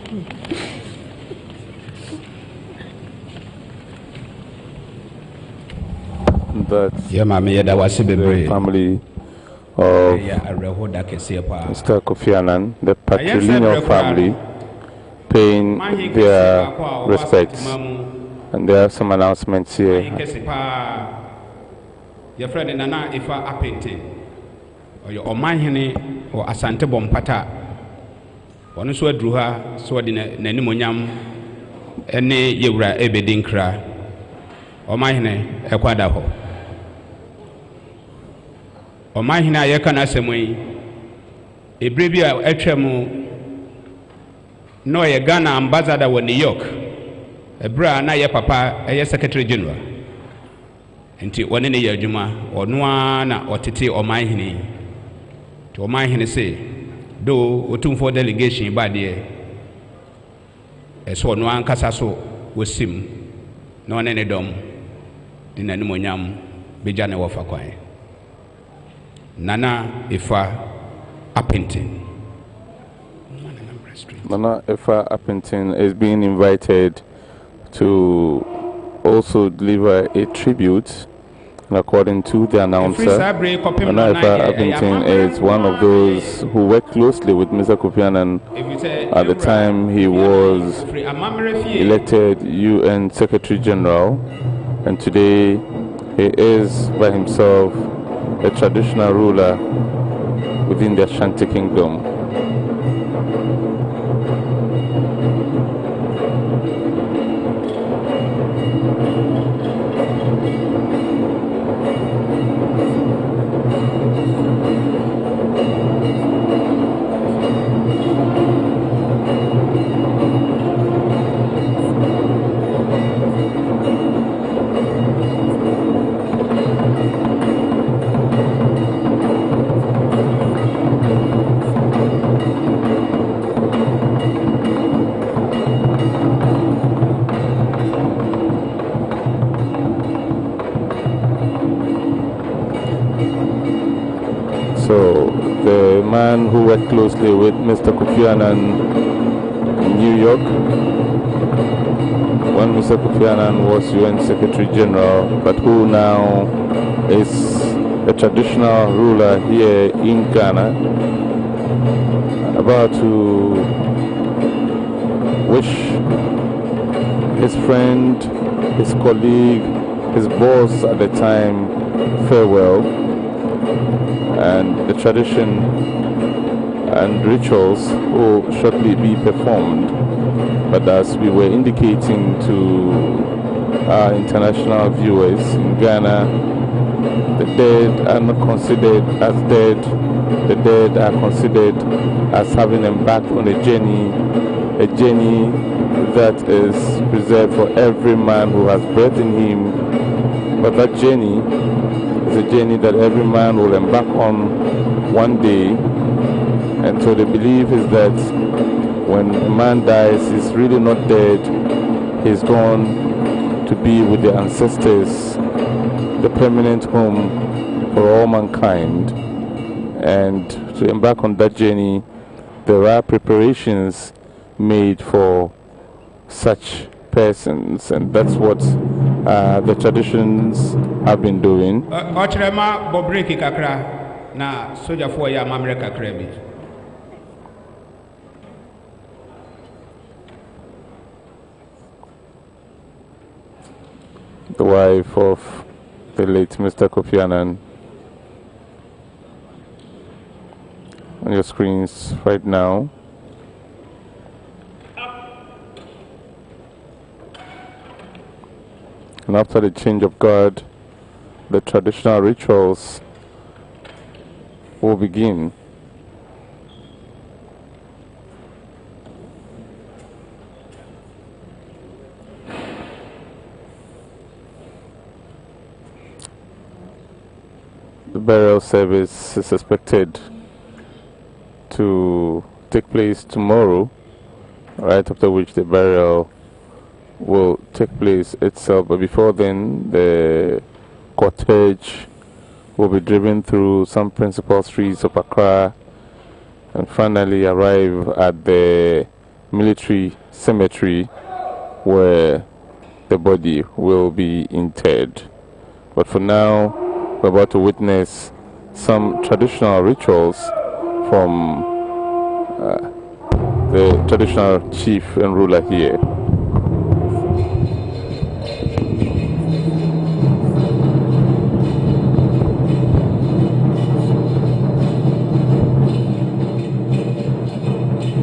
That the family of Mr. Kofi Annan, the patrilineal family, paying their respects. And there are some announcements here. Your friend Nana Ifa Apente or your Omahine or Asante Bompata. One so druha, so the Nenimoniam, any Yura Ebedinkra, Omahine, Equadaho. Omahina Yakana Semui, a brevia Etremu, no a Ghana ambassador wa New York, a bra na ya papa, a secretary general. Nti one ne yadwuma ono na otete omanhene to omanhene say do otumfo delegation ba de eso no ankasa so wosim na one ne dom de nanimonyam beja ne wofa kwan Nana Ifa Appentin. Nana Ifa Appentin is being invited to also deliver a tribute. According to the announcer, Nana Ifa Appentin is one of those who worked closely with Mr. Kofi Annan at the time he was elected UN Secretary General, and today he is by himself a traditional ruler within the Ashanti Kingdom. So the man who worked closely with Mr. Kofi Annan in New York, when Mr. Kofi Annan was UN Secretary General, but who now is a traditional ruler here in Ghana, about to wish his friend, his colleague, his boss at the time farewell. And the tradition and rituals will shortly be performed. But as we were indicating to our international viewers in Ghana, the dead are not considered as dead. The dead are considered as having embarked on a journey that is reserved for every man who has breath in him. But that journey is a journey that every man will embark on one day. And so the belief is that when a man dies, he's really not dead. He's gone to be with the ancestors, the permanent home for all mankind. And to embark on that journey, there are preparations made for such persons, and that's what the traditions have been doing. The wife of the late Mr. Kofi Annan on your screens right now. And after the change of guard, the traditional rituals will begin. The burial service is expected to take place tomorrow, right after which the burial will take place itself. But before then, the cortege will be driven through some principal streets of Accra and finally arrive at the military cemetery where the body will be interred. But for now, we're about to witness some traditional rituals from the traditional chief and ruler here.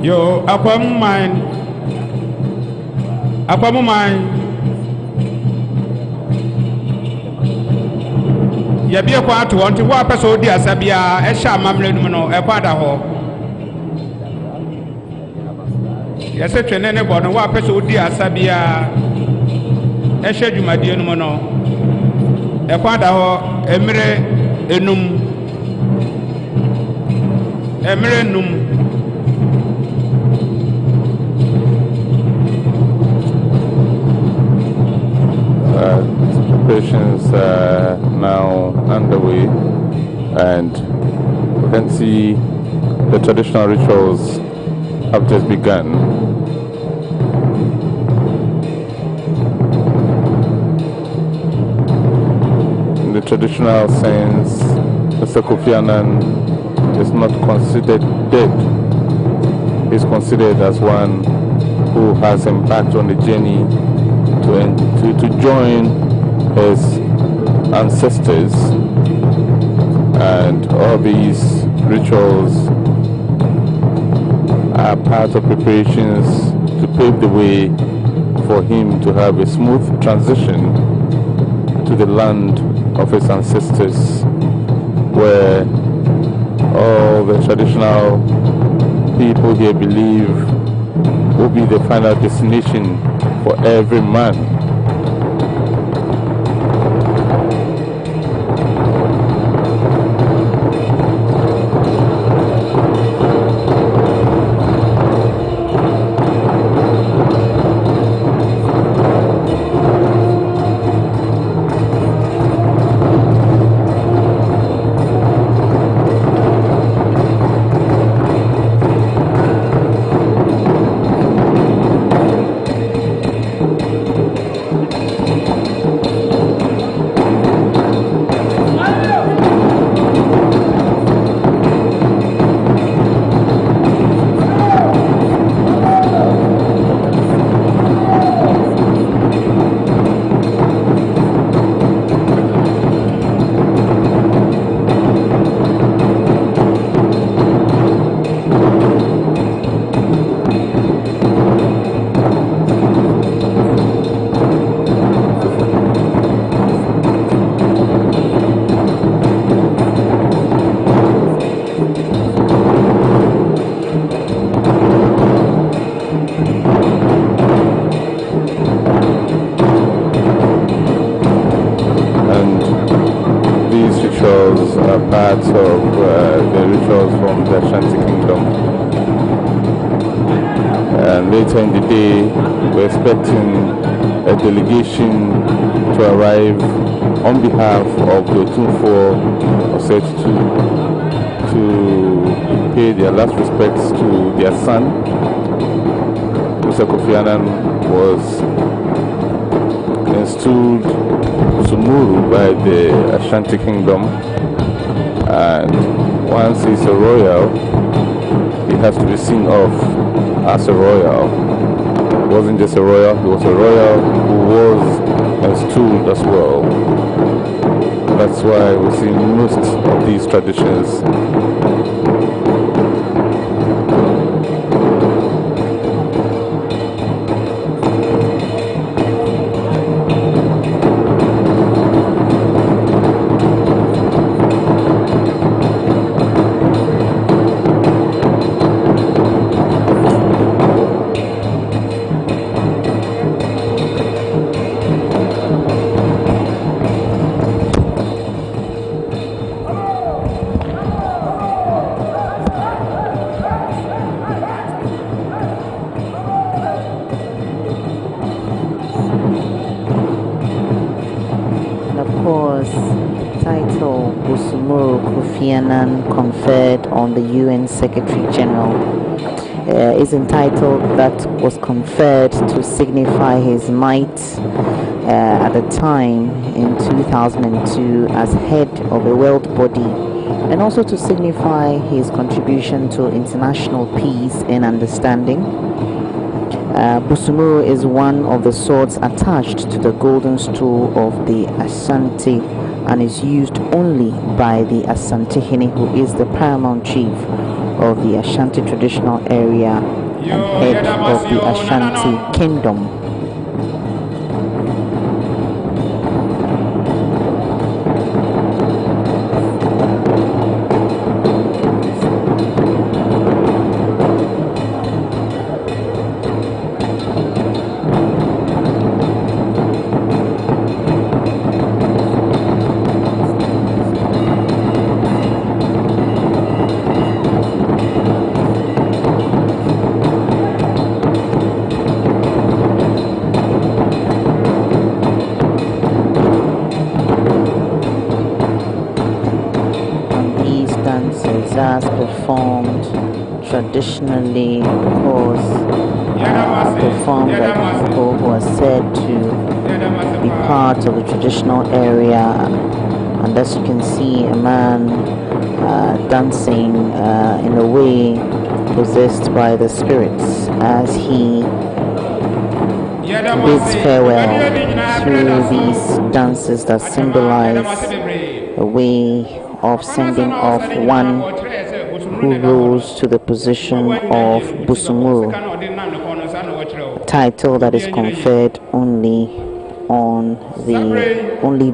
Yo, Aquam mine. Yabi akwa to want to wa person di asabia e sha mamre no no e kwada ho. Yese twene ne bo no wa person di asabia e sha dwumadie no no e kwada ho emre enum Preparations are now underway, and you can see the traditional rituals have just begun. In the traditional sense, Mr. KOFI ANNAN is not considered dead. He's considered as one who has embarked on the journey to join his ancestors, and all these rituals are part of preparations to pave the way for him to have a smooth transition to the land of his ancestors, where all the traditional people here believe will be the final destination for every man. Parts of the rituals from the Ashanti Kingdom, and later in the day we're expecting a delegation to arrive on behalf of the Otumfuo Osei to pay their last respects to their son. Mr. KOFI ANNAN was installed Sumuru by the Ashanti Kingdom, and once he's a royal, he has to be seen off as a royal. He wasn't just a royal, he was a royal who was installed as well. That's why we see most of these traditions. Title Usumuru KOFI ANNAN conferred on the UN Secretary General is entitled "That Was Conferred to Signify His Might at the time in 2002 as head of a world body, and also to signify his contribution to international peace and understanding." Busumuru is one of the swords attached to the golden stool of the Ashanti and is used only by the Asantehene, who is the paramount chief of the Ashanti traditional area and head of the Ashanti kingdom. As performed traditionally, because performed by people who are said to be part of the traditional area. And as you can see, a man dancing in a way possessed by the spirits as he bids farewell through these dances that symbolize a way of sending off one who rose to the position of Busumuru, a title that is conferred only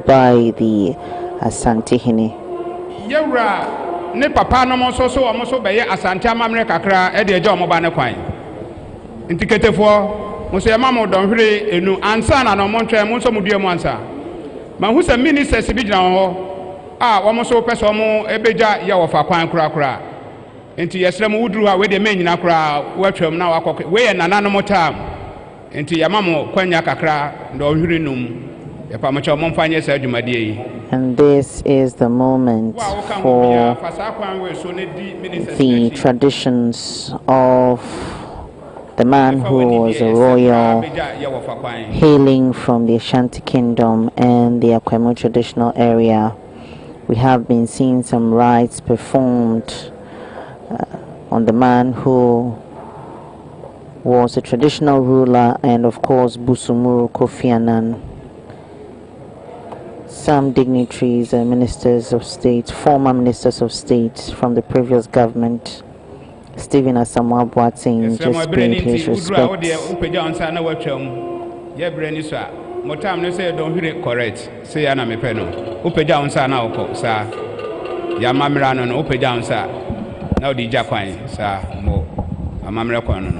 by the Asantehene. Ne papa no mo so beye Asante amamre kakra e de eja omoba ne kwan ntiketefo mo so yema mo donhwere enu ansa na no mo ntwe mo so mo dua mo ansa ma hu se ministers bi gina ho wɔn so pɛ sɛ wɔn ebegya yɛ wɔfa kwan korakora nti yɛsrɛ mo wuduru ha wei de mɛnyina koraa wɔatwam na wakɔ wei yɛ nananom tam nti yɛma mo kwanya kakra na ɔhwere num yɛpa mo kyɛ wɔn mfa nyɛ saa adwumadeɛ yi. And this is the moment for the traditions of the man who was a royal hailing from the Ashanti Kingdom and the Khemical traditional area. We have been seeing some rites performed on the man who was a traditional ruler, and of course Busumuru KOFI ANNAN. Some dignitaries and ministers of state, former ministers of state from the previous government, Stephen Asamoah Boateng, just paid his respects. Motam no say don't hear it correct. Say ana me pe no. Upeja unsa na oko sa. Ya mamra no no upeja unsa. Na odi ja kwan sa mo. Amamra kwan no.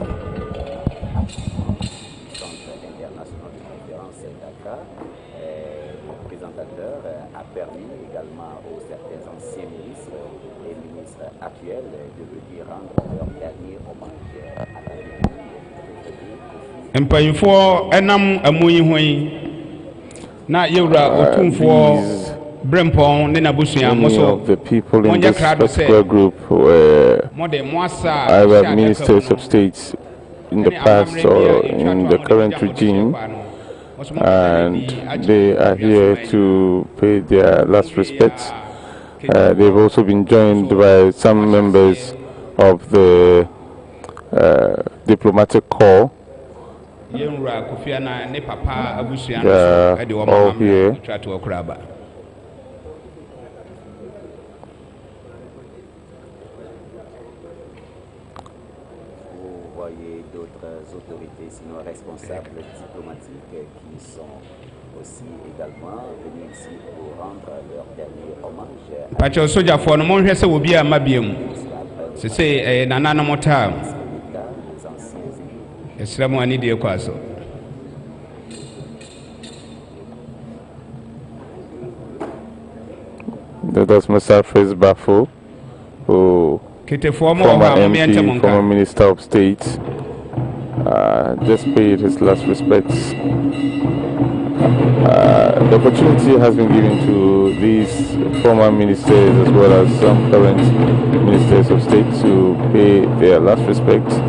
Le présentateur a permis également aux certains anciens ministres et ministres actuels de venir rendre leur dernier hommage à la mpanyinfo enam amoyi hoyi na yewura otumfo brempon ne nabusua moso the people in this particular group were either ministers of state in the past or in the current regime, and they are here to pay their last respects. They've also been joined by some members of the diplomatic corps. They are all here. Vous voyez d'autres autorités, sinon responsables diplomatiques, qui sont aussi également venus ici pour rendre leur dernier hommage. That's Mr. Fritz Bafo, who former MP, former Minister of State, just paid his last respects. The opportunity has been given to these former ministers as well as some current ministers of state to pay their last respects.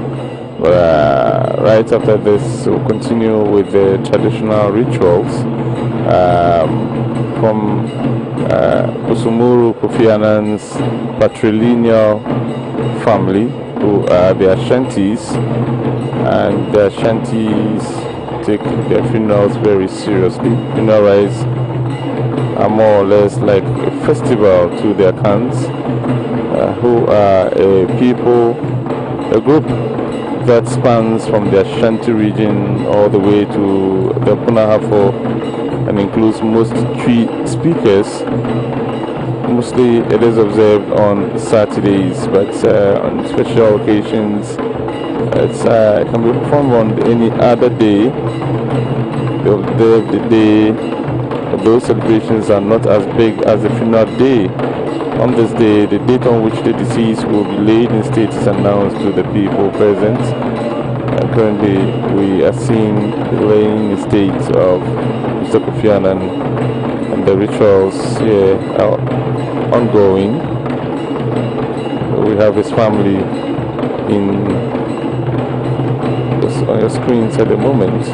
Right after this, we'll continue with the traditional rituals from Busumuru Kofi Annan's patrilineal family, who are the Ashantis, and the Ashantis take their funerals very seriously. Funerals are more or less like a festival to their clans, who are a people, a group that spans from the Ashanti region all the way to the Punahafo, and includes most Twi speakers. Mostly it is observed on Saturdays, but on special occasions it can be performed on any other day. They observe the day. Those celebrations are not as big as the funeral day. On this day, the date on which the deceased will be laid in state is announced to the people present. Currently, we are seeing the laying in state of Mr. Kofi Annan, and the rituals here are ongoing. We have his family on your screens at the moment.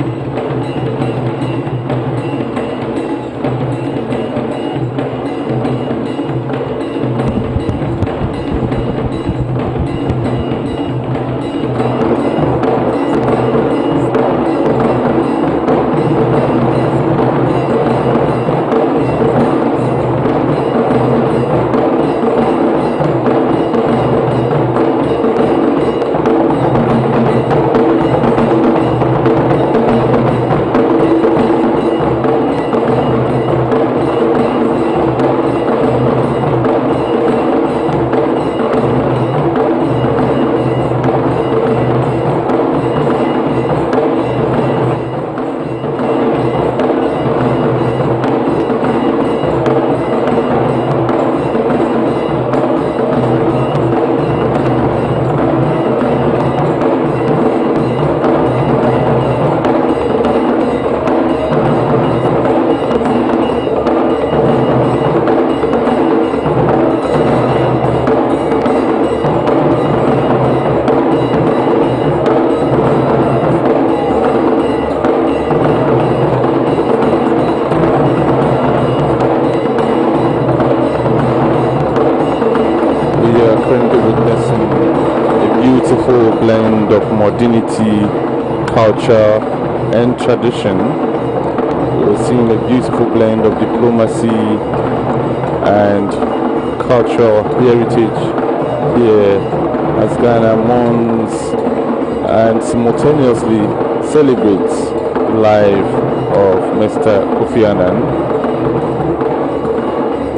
Blend of modernity, culture, and tradition. We're seeing a beautiful blend of diplomacy and cultural heritage here as Ghana mourns and simultaneously celebrates the life of Mr. Kofi Annan.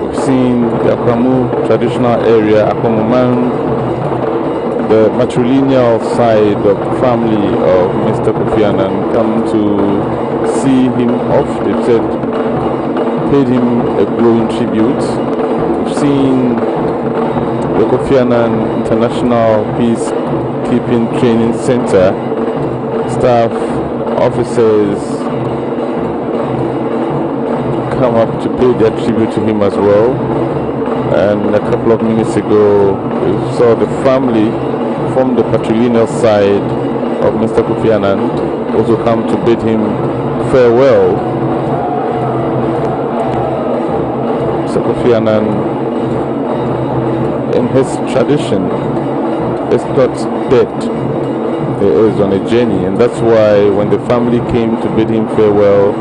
We've seen the Akwamu traditional area, Akwamuman, the matrilineal side of the family of Mr. Kofi Annan, come to see him off. They've said, paid him a glowing tribute. We've seen the Kofi Annan International Peacekeeping Training Center staff, officers come up to pay their tribute to him as well. And a couple of minutes ago, we saw the family from the patrilineal side of Mr. Kofi Annan also come to bid him farewell. Mr. Kofi Annan, in his tradition, is not dead. He is on a journey, and that's why when the family came to bid him farewell,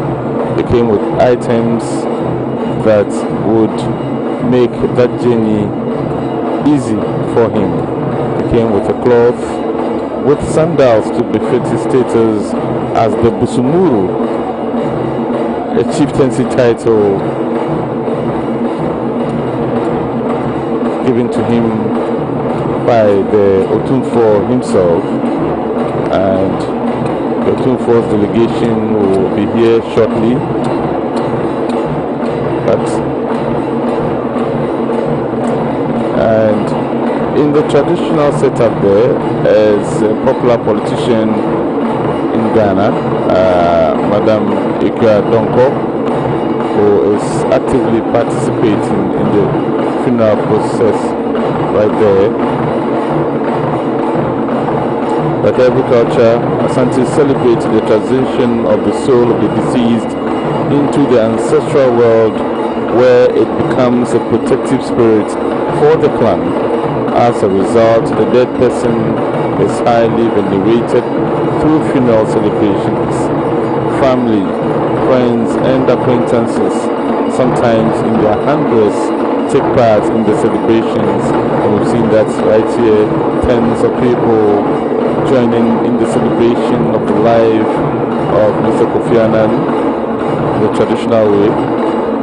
they came with items that would make that journey easy for him. Came with a cloth, with sandals to befit his status as the Busumuru, a chieftaincy title given to him by the Otumfo himself, and the Otumfo's delegation will be here shortly. In the traditional setup there is a popular politician in Ghana, Madam Ika Donko, who is actively participating in the funeral process right there. Like every culture, Asante celebrates the transition of the soul of the deceased into the ancestral world, where it becomes a protective spirit for the clan. As a result, the dead person is highly venerated through funeral celebrations. Family, friends, and acquaintances, sometimes in their hundreds, take part in the celebrations, and we've seen that right here, tens of people joining in the celebration of the life of Mr. KOFI ANNAN the traditional way.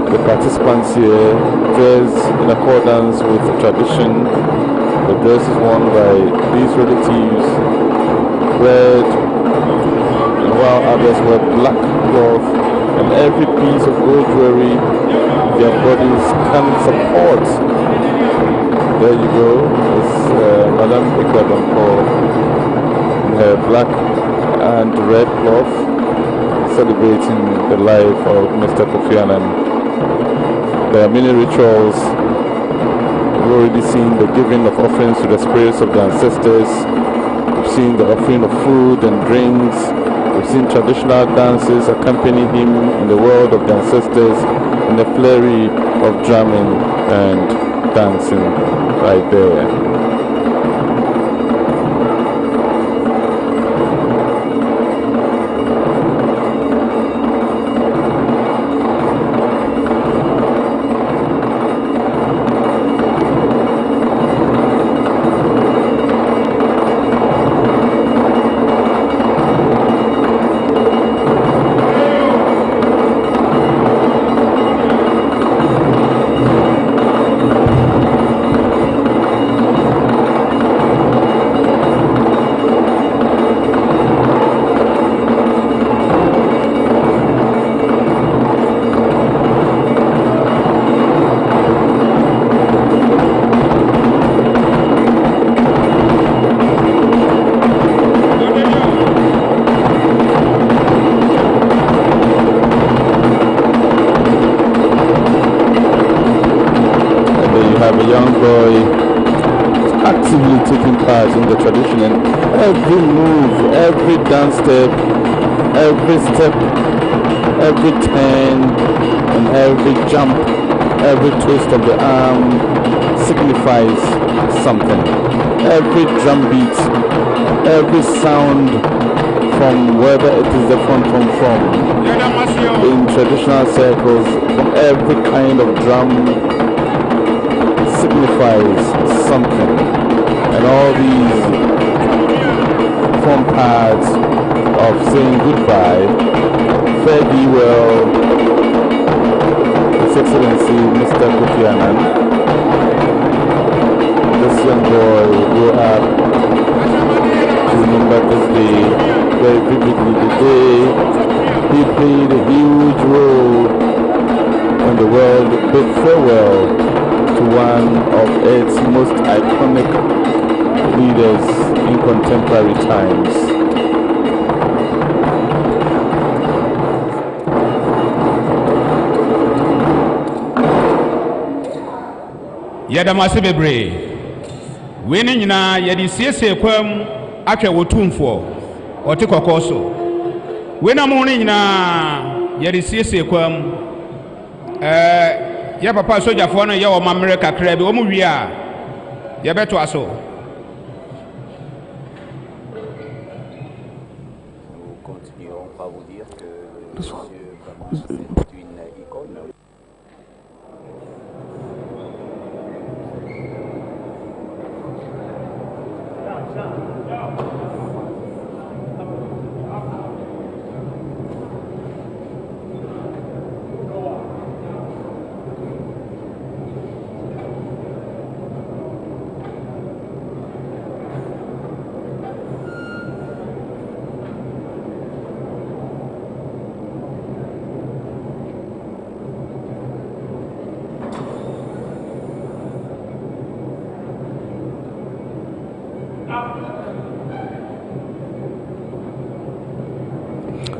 The participants here dress in accordance with tradition. The dress is worn by these relatives, red, and while others wear black cloth, and every piece of gold jewelry their bodies can support. There you go. It's Madame Ikwadonko in her black and red cloth, celebrating the life of Mr. KOFI ANNAN. There are many rituals. We've already seen the giving of offerings to the spirits of the ancestors. We've seen the offering of food and drinks. We've seen traditional dances accompany him in the world of the ancestors, and the flurry of drumming and dancing right there. A young boy actively taking part in the tradition, and every move, every dance step, every turn, and every jump, every twist of the arm signifies something. Every drum beat, every sound, from wherever it is the front from in traditional circles, from every kind of drum signifies something, and all these form parts of saying goodbye. Fare thee well, His Excellency Mr. KOFI ANNAN. This young boy will grow up to remember this day very vividly, the day he played a huge role when the world bid farewell to one of its most iconic leaders in contemporary times. Yadamase bebre. We ne nyina yedi siesie kwam atwe wotumfo ote kokoso. We na mo ne nyina yedi siesie kwam ya papa soja fo no ye wo mamre kakra bi wo mu wi a ye beto aso. Nous continuons par vous dire que le monsieur vraiment c'est une icône.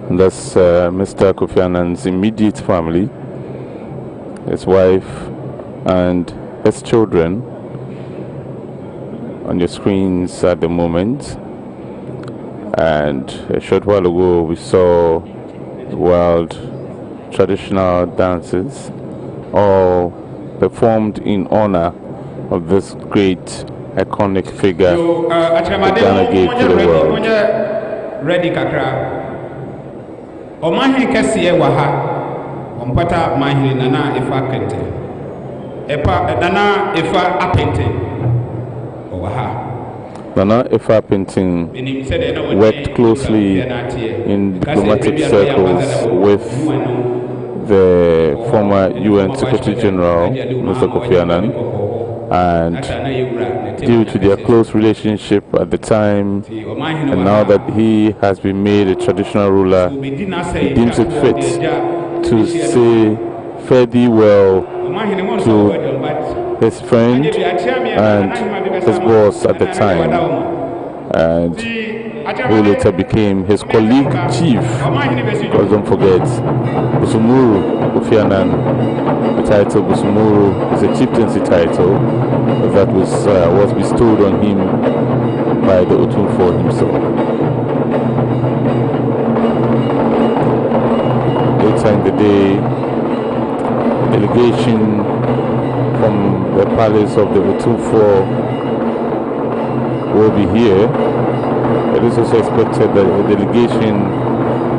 And that's Mr. KOFI ANNAN's immediate family, his wife and his children on your screens at the moment. And a short while ago, we saw wild traditional dances, all performed in honor of this great iconic figure that Ghana gave to the world. Ready kakra. Omahin kesiye waha. Ompata mahin nana ifa kente. Epa nana ifa apente. Waha. Nana Ifa Painting worked closely in diplomatic circles with the former UN Secretary General, Mr. KOFI ANNAN, and due to their close relationship at the time, and now that he has been made a traditional ruler, he deems it fit to say fare thee well to his friend and his boss at the time, and who later became his colleague chief. Because don't forget, Busumuru KOFI ANNAN, the title Busumuru is a chieftaincy title that was bestowed on him by the Otumfuo himself. Later in the day, a delegation from the palace of the Otumfuo will be here. It is also expected that a delegation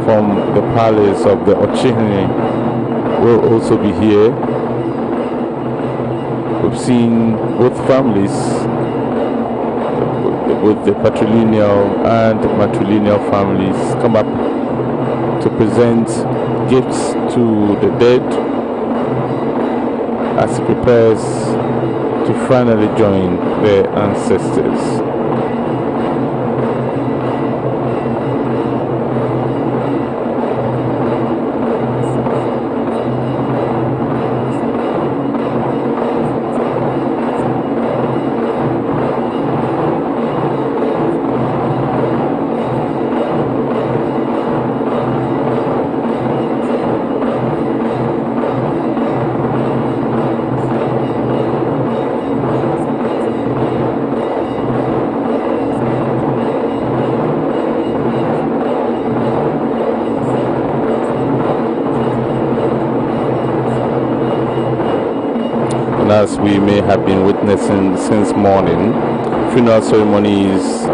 from the palace of the Ochihene will also be here. We've seen both families, with the patrilineal and matrilineal families, come up to present gifts to the dead as he prepares to finally join their ancestors. As we may have been witnessing since morning, funeral ceremonies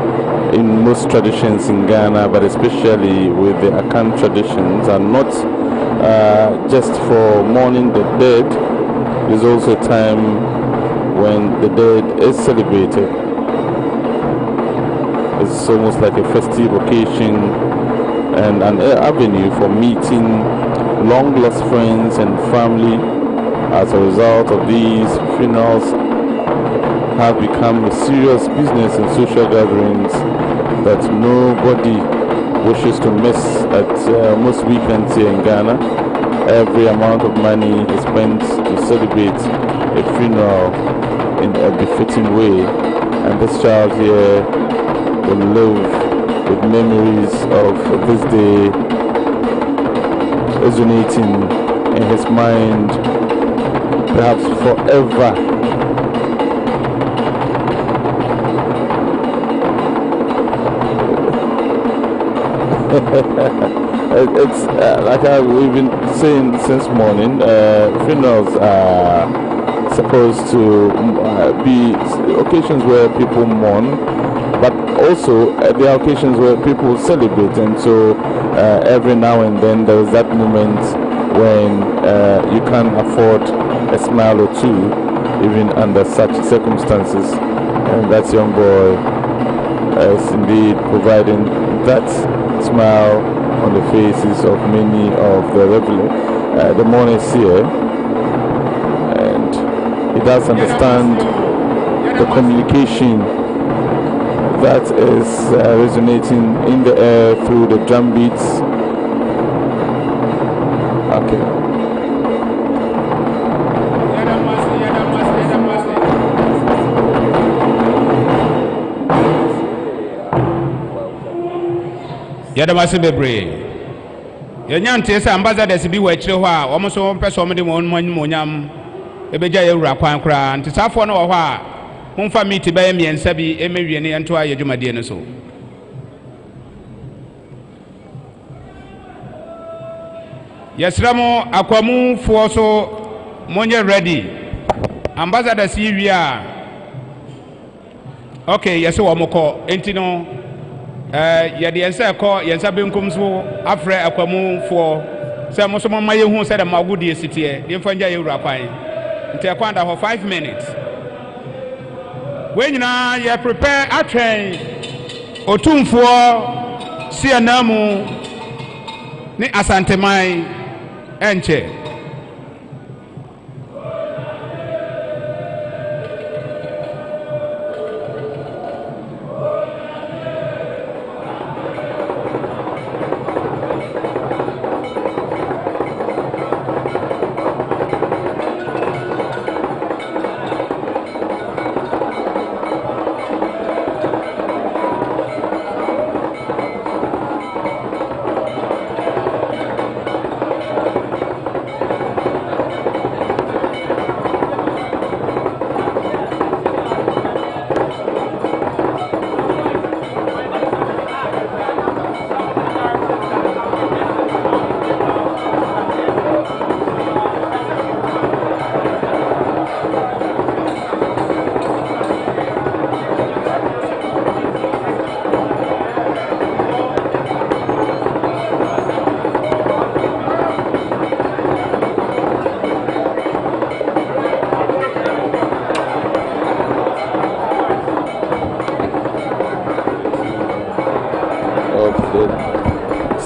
in most traditions in Ghana, but especially with the Akan traditions, are not just for mourning the dead. There's also a time when the dead is celebrated. It's almost like a festive occasion and an avenue for meeting long-lost friends and family. As a result of these, funerals have become a serious business and social gatherings that nobody wishes to miss at most weekends here in Ghana. Every amount of money is spent to celebrate a funeral in a befitting way, and this child here will live with memories of this day resonating in his mind, perhaps forever. It's like we've been saying since morning, funerals are supposed to be occasions where people mourn, but also there are occasions where people celebrate, and so every now and then there is that moment when you can afford a smile or two, even under such circumstances, and that young boy is indeed providing that smile on the faces of many of the mourners here, and he does understand the communication that is resonating in the air through the drum beats. Okay. Yadamasi bebre. Yanyanti sa ambassadors bi wa chire ho a wo so pese wo de mo nyam ebeja yewura kwan kra nti safo no wo ho a momfa meet be miensa bi emewie ne ento ayedwumade ne so. Yesramo akwamu fuoso monye ready. Ambassador Sylvia. Okay, yes, wamoko. Entino yadi yensa ko yensa benkum so afre akwamu fuo. Se mo so mama ye hu se da magudi esitie. Ye mfanja ye wura kwan. Nti akwanda ho 5 minutes. When you prepare a train otumfuo si anamu ni asantemai enche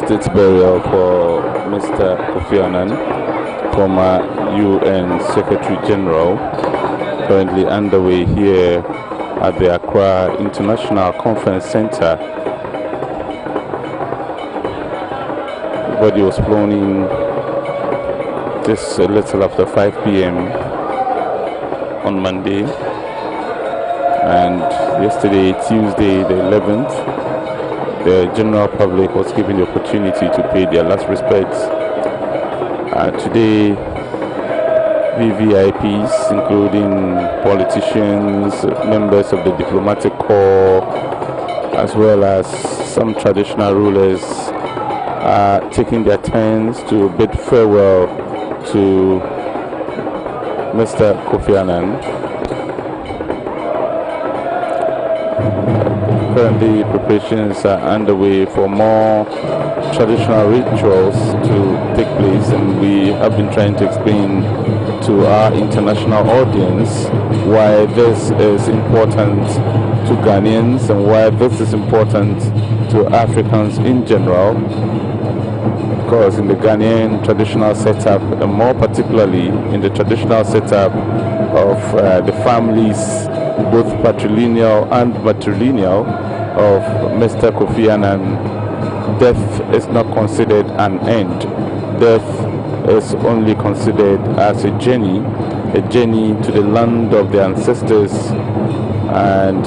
State burial for Mr. Kofi Annan, former UN Secretary General, currently underway here at the Accra International Conference Center. The body was flown in just a little after 5 p.m. on Monday, and yesterday, Tuesday the 11th, the general public was given the opportunity to pay their last respects. Today, VVIPs, including politicians, members of the diplomatic corps, as well as some traditional rulers, are taking their turns to bid farewell to Mr. Kofi Annan. Currently, preparations are underway for more traditional rituals to take place, and we have been trying to explain to our international audience why this is important to Ghanaians and why this is important to Africans in general. Because in the Ghanaian traditional setup, and more particularly in the traditional setup of the families, both patrilineal and matrilineal, of Mr. Kofi Annan, death is not considered an end. Death is only considered as a journey to the land of the ancestors, and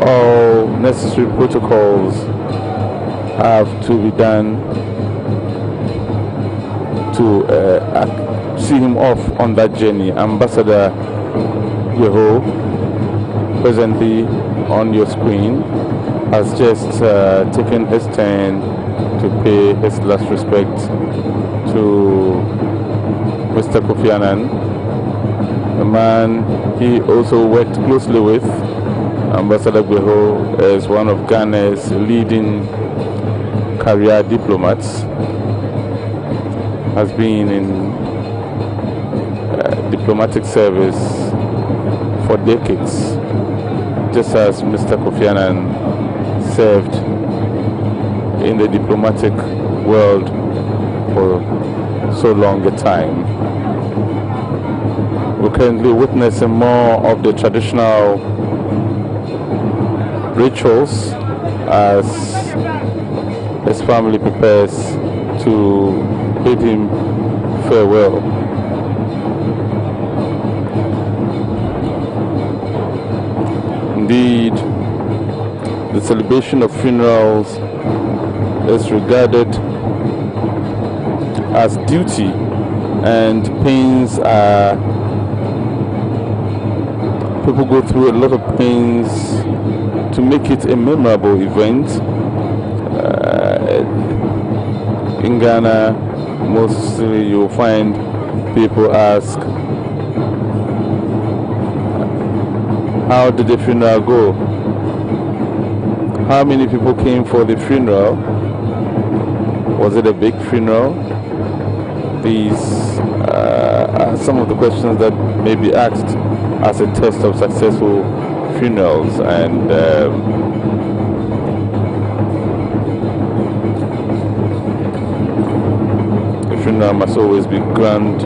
all necessary protocols have to be done to see him off on that journey. Ambassador Yeho, presently on your screen, has just taken his turn to pay his last respect to Mr. Kofi Annan, a man he also worked closely with. Ambassador Gweho is one of Ghana's leading career diplomats, has been in diplomatic service for decades, just as Mr. Kofi Annan served in the diplomatic world for so long a time. We're currently witnessing more of the traditional rituals as his family prepares to bid him farewell. Indeed, the celebration of funerals is regarded as duty, and pains are, people go through a lot of pains to make it a memorable event. In Ghana, mostly you'll find people ask, how did the funeral go? How many people came for the funeral? Was it a big funeral? These are some of the questions that may be asked as a test of successful funerals, and the funeral must always be grand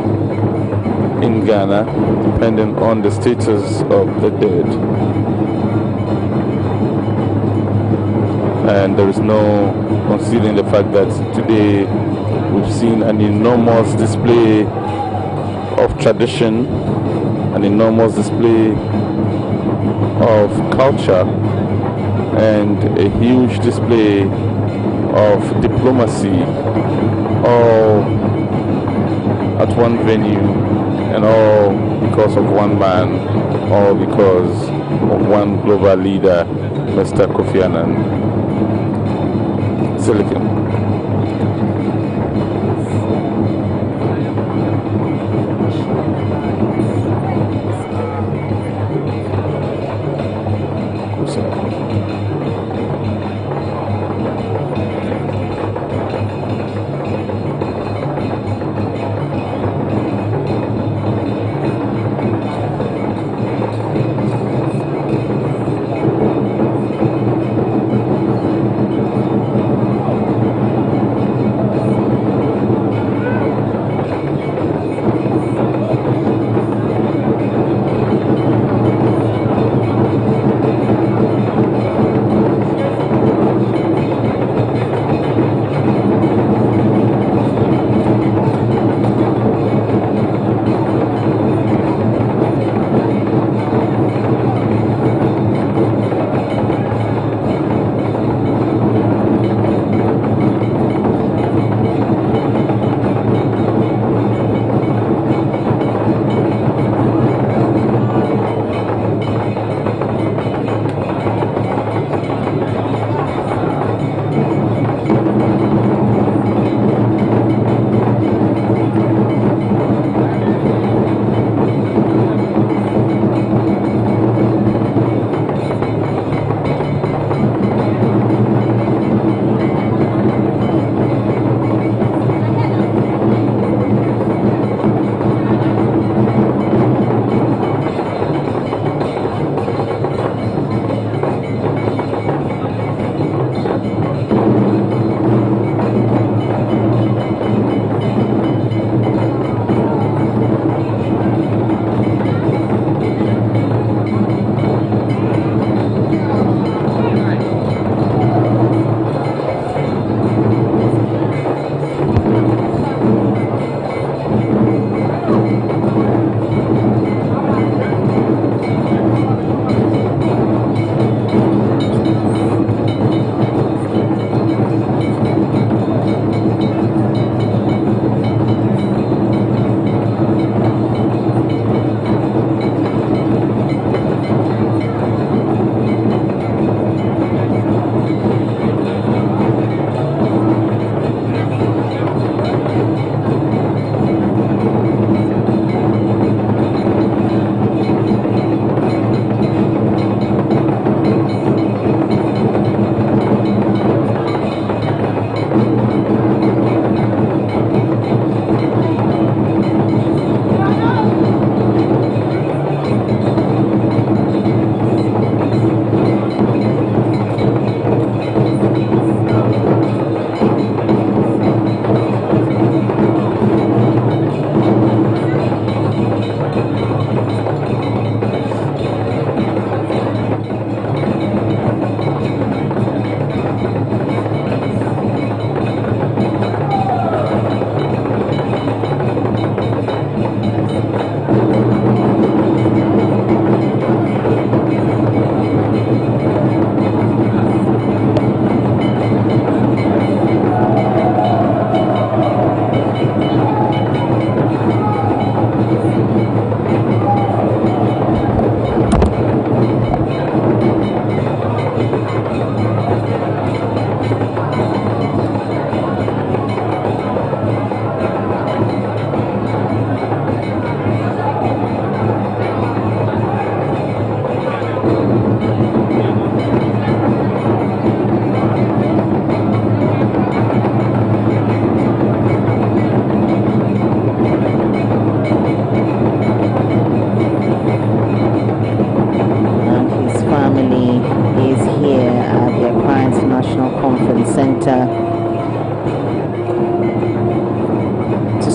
in Ghana, depending on the status of the dead. And there is no concealing the fact that today we've seen an enormous display of tradition, an enormous display of culture, and a huge display of diplomacy, all at one venue, and all because of one man, all because of one global leader, Mr. KOFI ANNAN. Silicon.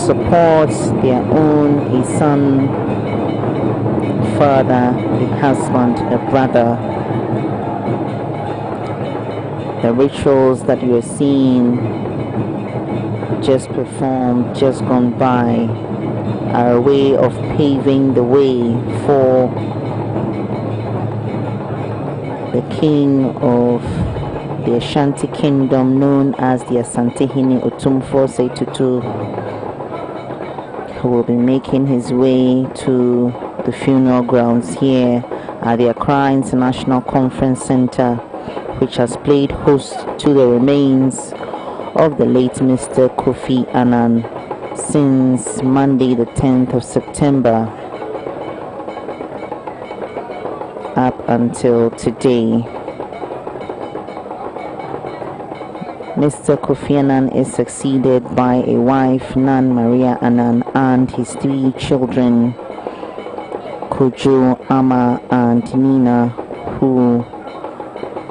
support their own, a son, father, a husband, a brother. The rituals that you are seeing just performed, just gone by, are a way of paving the way for the king of the Ashanti Kingdom, known as the Asantehene Otumfuo Seitutu, who will be making his way to the funeral grounds here at the Accra International Conference Center, which has played host to the remains of the late Mr. KOFI Annan since Monday the 10th of September up until today. Mr. KOFI Annan is succeeded by a wife, Nan Maria Annan, and his 3 children, Kojo, Ama, and Nina, who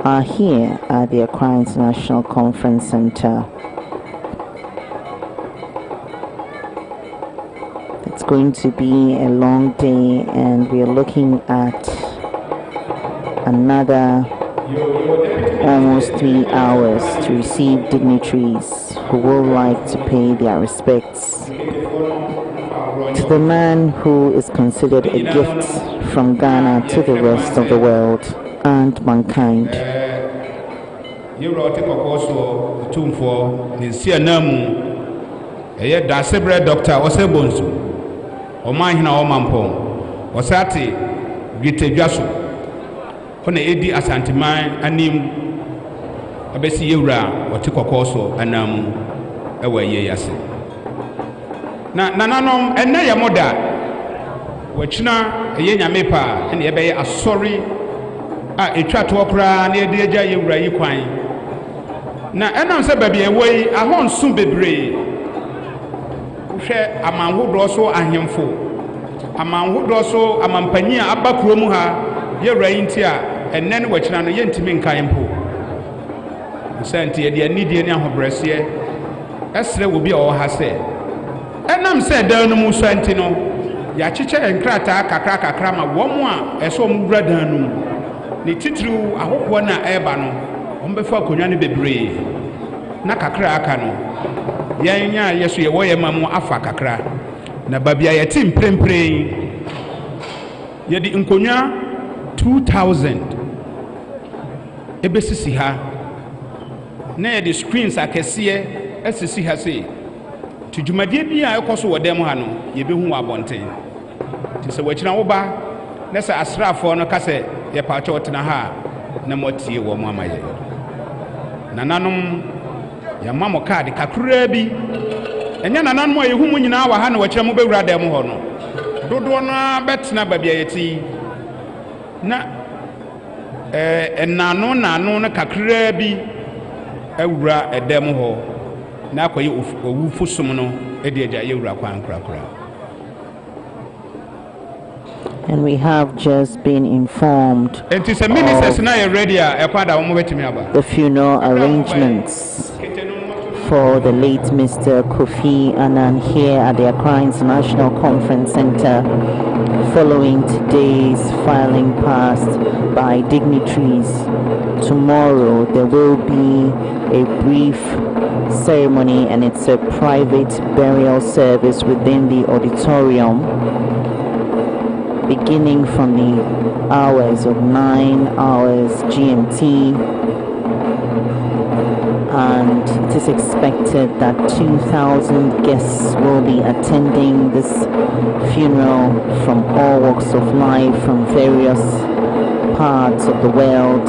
are here at the Accra International Conference Center. It's going to be a long day, and we are looking at another almost 3 hours to receive dignitaries who would like to pay their respects to the man who is considered a gift from Ghana to the rest of the world and mankind. Kona edi asantiman anim abesi yewura wote kokoso anam ewa ye yase na nananom enne ye moda wachina ye nyame pa ene ye beye asori a etwa to okra na edi agya yewura yi kwan na enam se baabi ewoi ahonsu bebre hwe amanhodro so ahemfo amanhodro so amampanyi a abakuro mu ha yewura yi ntia enen wachina no yentimi nkan mpo senti de anidie ne ahobrɛseɛ ɛsrɛ wo bi a ɔha sɛ ɛnam sɛ dan no mu senti no ya kyekyɛ nkrataa kakra ma wɔn a ɛsɛ ɔmo bra dan no mu ne titiriw ahohoɔ na ɛba no ɔmo bɛfa akonnwa no bebree na kakra aka no yɛn nya yɛso yɛ wɔyɛ ma mu afa kakra na babia yɛte mprempren yɛde nkonnwa 2000 ebesisi ha na yɛde screens akɛseɛ asisi ha sei to dwumadie bi a ɛkɔ so wɔ dɛm ha no yɛbɛhu wɔ abɔnten nti sɛ wɔakyina wo ba na sɛ asraafoɔ no ka sɛ yɛpaakyɛ wɔtena ha na moatie wɔ mo ama yɛ nananom yɛma mo kaade kakraa bi ɛnyɛ nananom a yɛhu mu nyinaa wɔ ha na wɔakyerɛ mo bɛwura dɛm hɔ no dodoɔ no bɛtena baabi a yɛte na nano no kakraa bi awura edem ho na akoye owufo som no edi agya yewura kwan krakra. And we have just been informed of the funeral arrangements for the late Mr. KOFI Annan here at the Accra International Conference Center, following today's filing past by dignitaries. Tomorrow there will be a brief ceremony, and it's a private burial service within the auditorium, beginning from the hours of 9 hours GMT, and it is expected that 2,000 guests will be attending this funeral from all walks of life, from various parts of the world,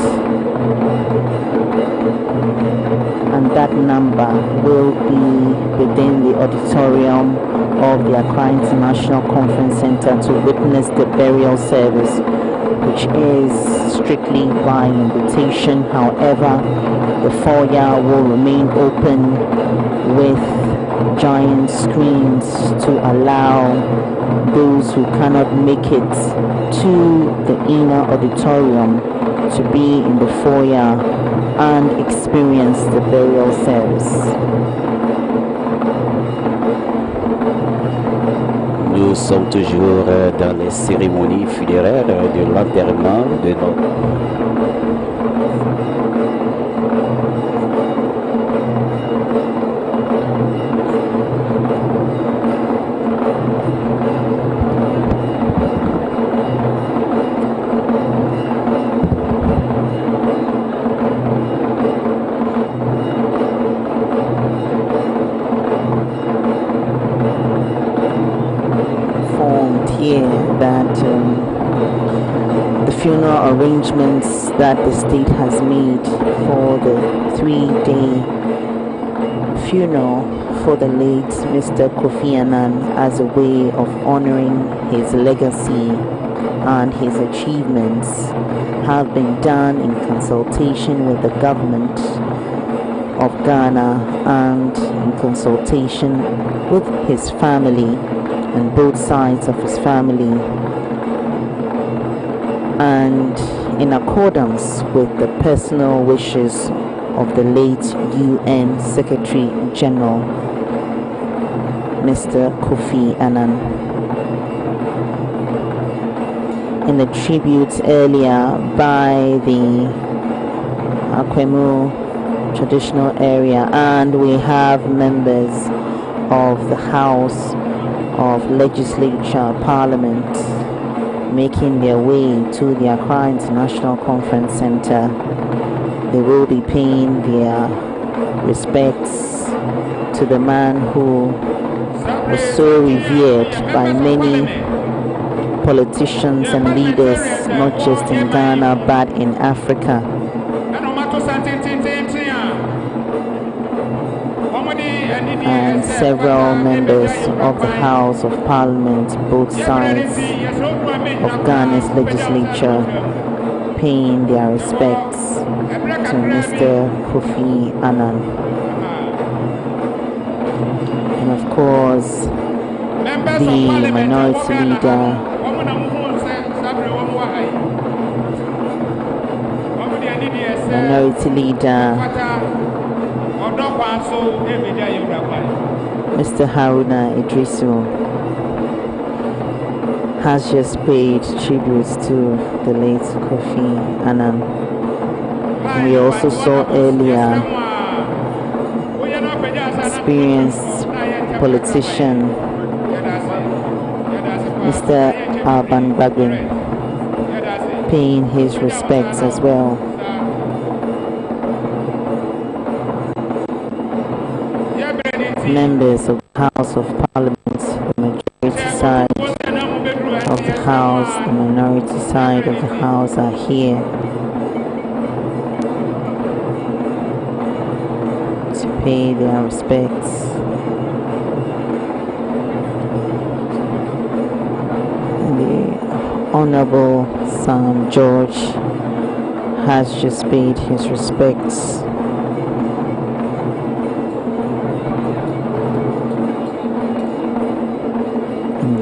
and that number will be within the auditorium of the Accra International Conference Center to witness the burial service, which is strictly by invitation. However, the foyer will remain open with giant screens to allow those who cannot make it to the inner auditorium to be in the foyer and experience the burial service. sommes toujours dans les cérémonies funéraires de l'enterrement de notre funeral arrangements that the state has made for the 3-day funeral for the late Mr. Kofi Annan as a way of honoring his legacy and his achievements have been done in consultation with the government of Ghana and in consultation with his family and both sides of his family, and in accordance with the personal wishes of the late UN Secretary General, Mr. Kofi Annan. In the tributes earlier by the Akwemu traditional area, and we have members of the House of Legislature Parliament making their way to the Accra International Conference Center. They will be paying their respects to the man who was so revered by many politicians and leaders, not just in Ghana but in Africa. And several members of the House of Parliament, both sides of Ghana's legislature, paying their respects to Mr. Kofi Annan. And of course, the minority leader, Mr. Haruna Idrisu, has just paid tributes to the late Kofi Annan. We also saw earlier experienced politician Mr. Alban Bagbin paying his respects as well. Members of the House of Parliament, the majority side of the House, the minority side of the House are here to pay their respects. And the Honorable Sam George has just paid his respects.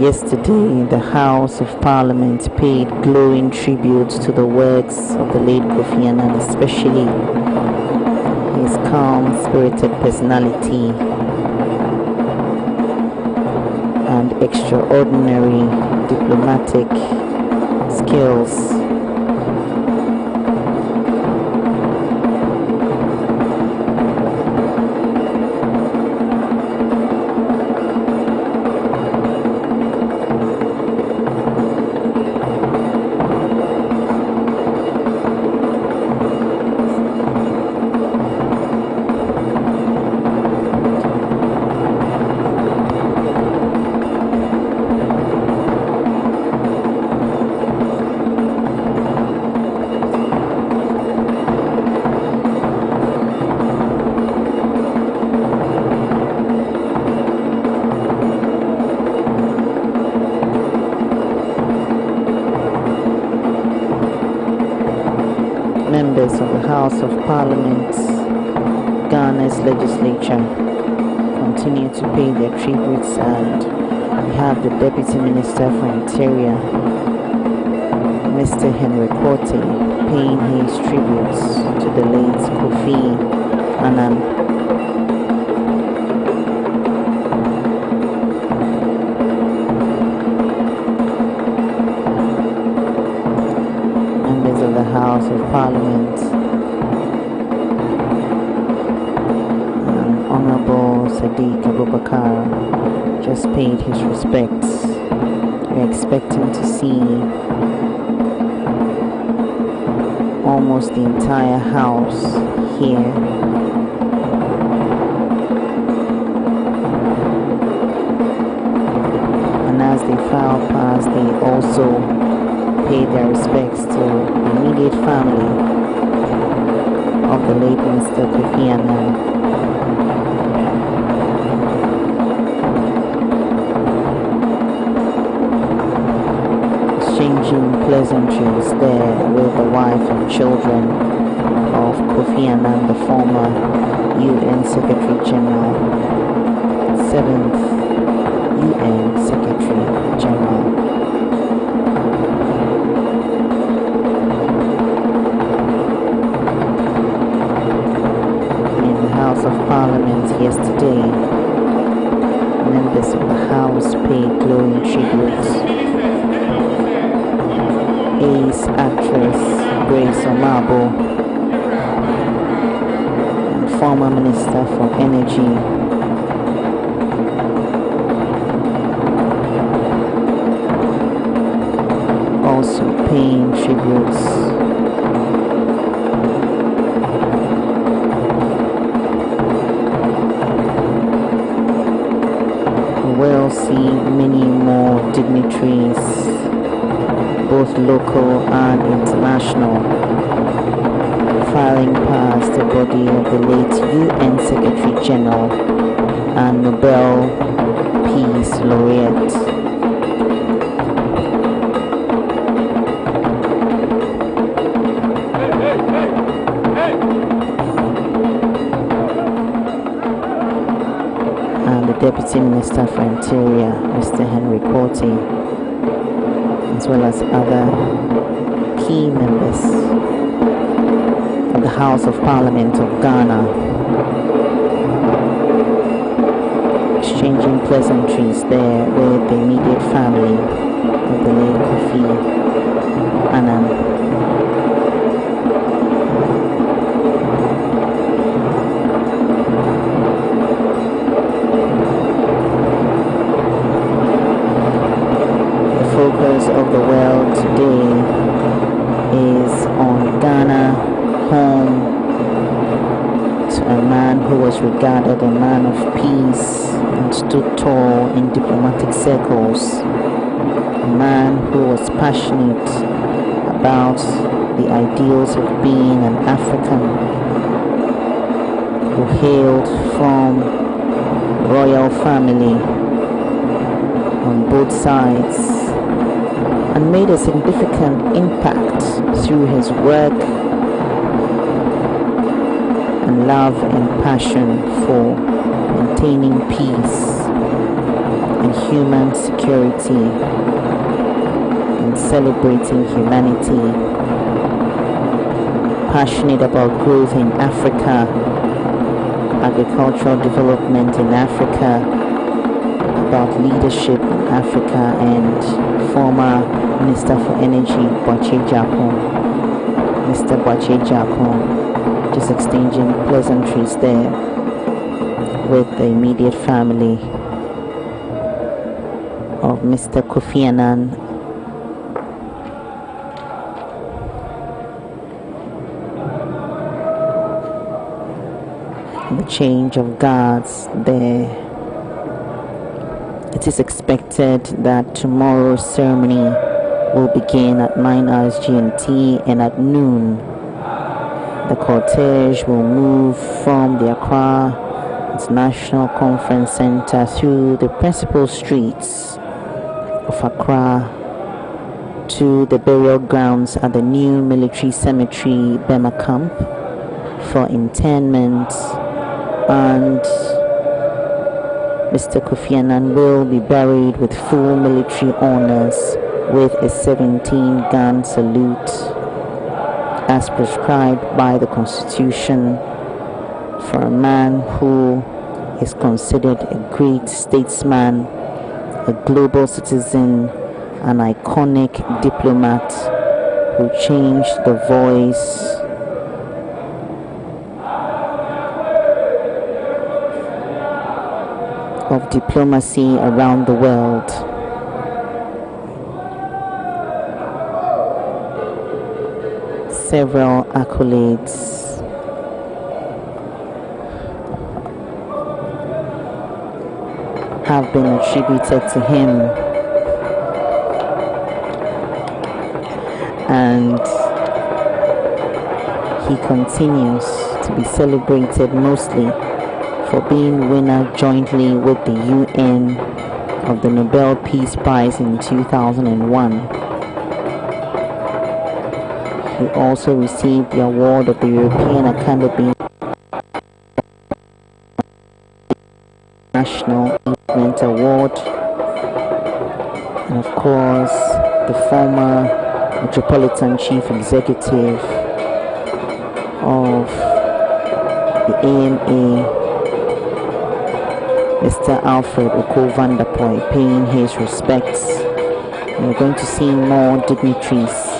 Yesterday, the House of Parliament paid glowing tribute to the works of the late Kofi Annan, especially his calm, spirited personality and extraordinary diplomatic skills. Members of the House of Parliament, Ghana's legislature, continue to pay their tributes, and we have the Deputy Minister for Interior, Mr. Henry Korte, paying his tributes to the late Kofi Annan. Sheikh Abubakar just paid his respects. We're expecting to see almost the entire house here. And as they file past, they also pay their respects to the immediate family of the late Mr. Kofi Annan. Exchanging pleasantries there with the wife and children of Kofi Annan, the former UN Secretary General, 7th UN Secretary General. In the House of Parliament yesterday, members of the House paid glowing tributes. Ace actress Grace Omabo and former Minister for Energy also paying tributes. We'll see many more dignitaries, both local and international, filing past the body of the late UN Secretary General and Nobel Peace Laureate. And the Deputy Minister for Interior, Mr. Henry Quartey, as well as other key members of the House of Parliament of Ghana, exchanging pleasantries there with the immediate family of the late Kofi Annan. Focus of the world today is on Ghana, home to a man who was regarded a man of peace and stood tall in diplomatic circles, a man who was passionate about the ideals of being an African, who hailed from royal family on both sides, and made a significant impact through his work and love and passion for maintaining peace and human security and celebrating humanity, passionate about growth in Africa, agricultural development in Africa, about leadership in Africa, and former Minister for Energy, Mr. Boakye Japon, just exchanging pleasantries there with the immediate family of Mr. Kofi Annan. The change of guards there. It is expected that tomorrow's ceremony will begin at 9 hours GMT, and at noon the cortege will move from the Accra International Conference Center through the principal streets of Accra to the burial grounds at the new military cemetery Bema Camp for interment, and Mr. Kofi Annan will be buried with full military honors with a 17-gun salute as prescribed by the Constitution for a man who is considered a great statesman, a global citizen, an iconic diplomat who changed the voice of diplomacy around the world. Several accolades have been attributed to him, and he continues to be celebrated mostly for being winner jointly with the UN of the Nobel Peace Prize in 2001. He also received the award of the European Academy National Achievement Award, and of course the former Metropolitan Chief Executive of the AMA, Mr. Alfred Oko van der Poy, paying his respects. And we're going to see more dignitaries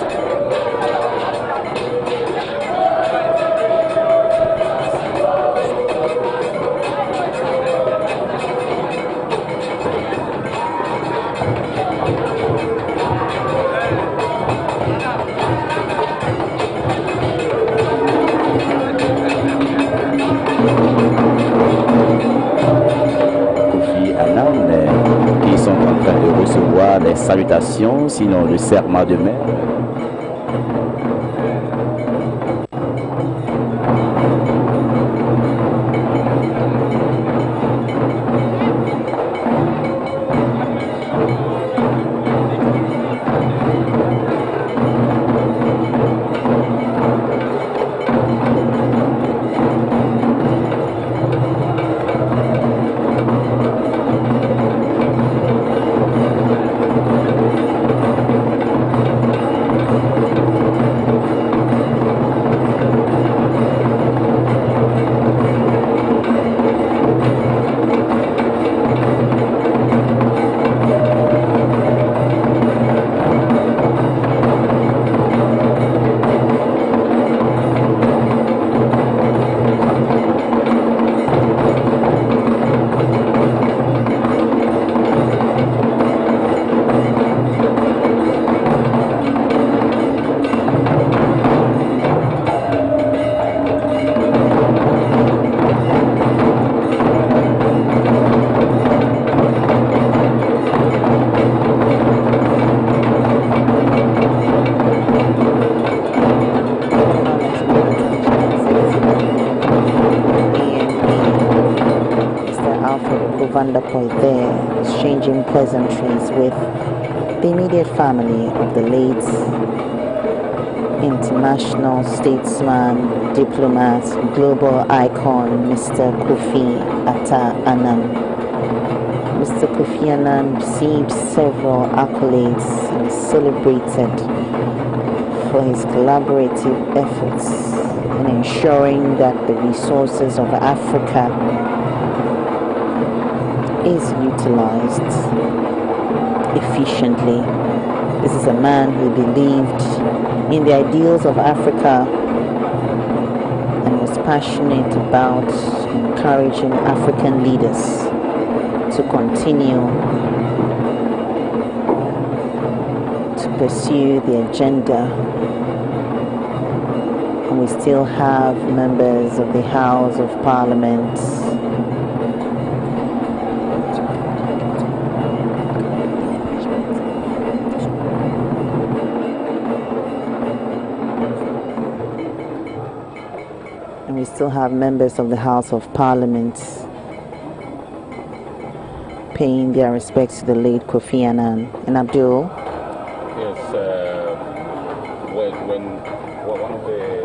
qui sont en train de recevoir les salutations, sinon le serment de main. Van der Poy there, exchanging pleasantries with the immediate family of the late international statesman, diplomat, global icon, Mr. KOFI Annan. Mr. KOFI Annan received several accolades and is celebrated for his collaborative efforts in ensuring that the resources of Africa is utilized efficiently. This is a man who believed in the ideals of Africa and was passionate about encouraging African leaders to continue to pursue the agenda. And we still have members of the House of Parliament of the House of Parliament paying their respects to the late KOFI Annan. And Abdul? Yes, when one of the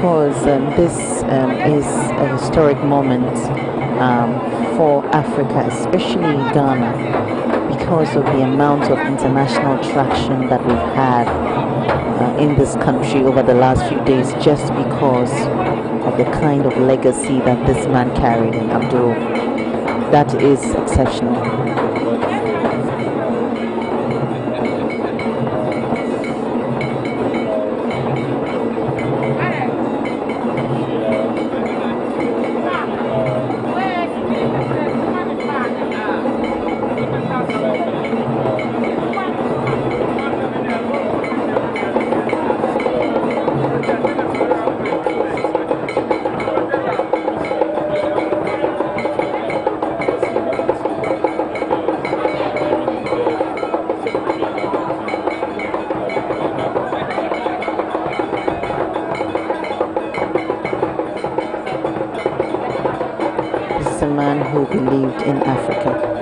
because this is a historic moment for Africa, especially Ghana, because of the amount of international traction that we've had in this country over the last few days, just because of the kind of legacy that this man carried in Abdul. That is exceptional. Who believed in Africa.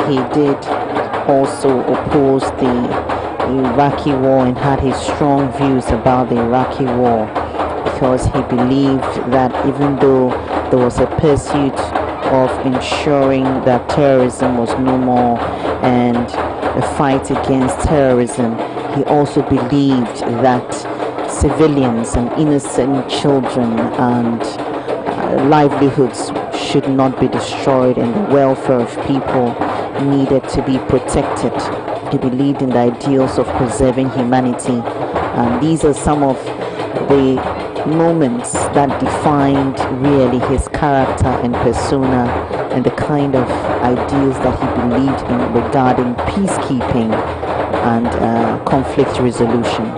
He did also oppose the Iraqi war and had his strong views about the Iraqi war, because he believed that even though there was a pursuit of ensuring that terrorism was no more and a fight against terrorism, he also believed that civilians and innocent children and livelihoods should not be destroyed, and the welfare of people needed to be protected. He believed in the ideals of preserving humanity, and these are some of the moments that defined really his character and persona, and the kind of ideals that he believed in regarding peacekeeping and conflict resolution.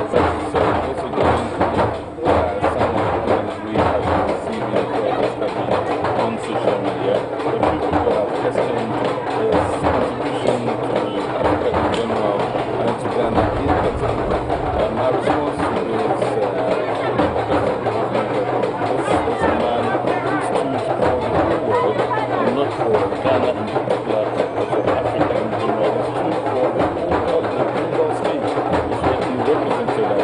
Africa in general, for the global stage, is what he represented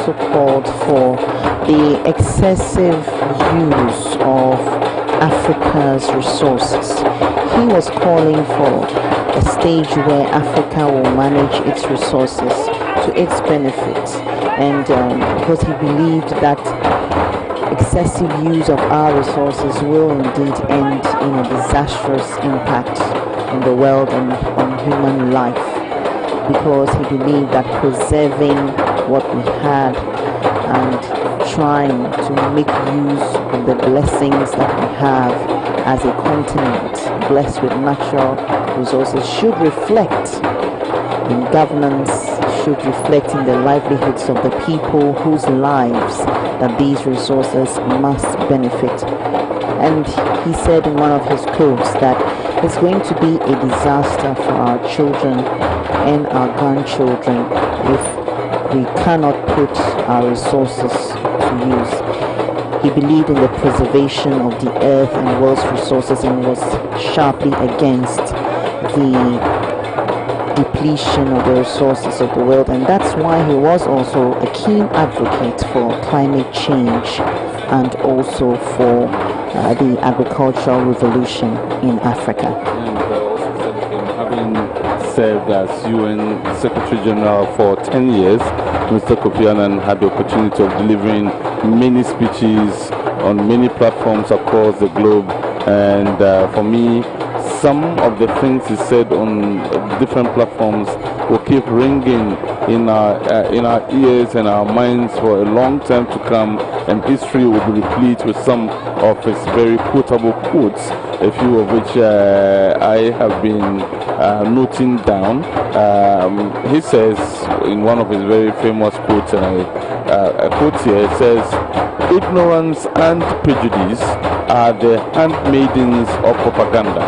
also called for the excessive use of Africa's resources. He was calling for a stage where Africa will manage its resources to its benefit, and because he believed that excessive use of our resources will indeed end in a disastrous impact on the world and on human life, because he believed that preserving what we had and trying to make use of the blessings that we have as a continent blessed with natural resources should reflect in governance, should reflect in the livelihoods of the people whose lives that these resources must benefit. And he said in one of his quotes that it's going to be a disaster for our children and our grandchildren if we cannot put our resources to use. He believed in the preservation of the earth and world's resources and was sharply against the depletion of the resources of the world, and that's why he was also a keen advocate for climate change and also for the agricultural revolution in Africa. And also said in having served as UN Secretary General for 10 years, Mr. Kofi Annan had the opportunity of delivering many speeches on many platforms across the globe, and for me, some of the things he said on different platforms will keep ringing in our ears and our minds for a long time to come, and history will be replete with some of his very quotable quotes, a few of which I have been noting down. He says in one of his very famous quotes, and a quote here, it says, "Ignorance and prejudice are the handmaidens of propaganda.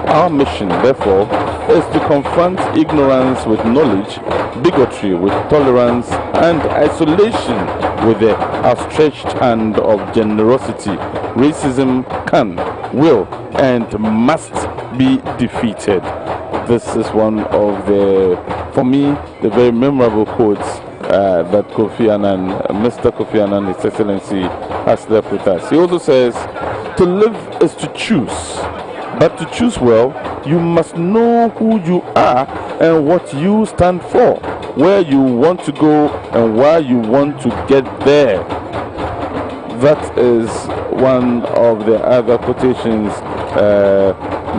Our mission, therefore, is to confront ignorance with knowledge, bigotry with tolerance, and isolation with the outstretched hand of generosity. Racism can, will, and must be defeated." This is one of the, for me, the very memorable quotes that Kofi Annan, Mr. Kofi Annan, His Excellency, has left with us. He also says, "To live is to choose. But to choose well, you must know who you are and what you stand for, where you want to go and why you want to get there." That is one of the other quotations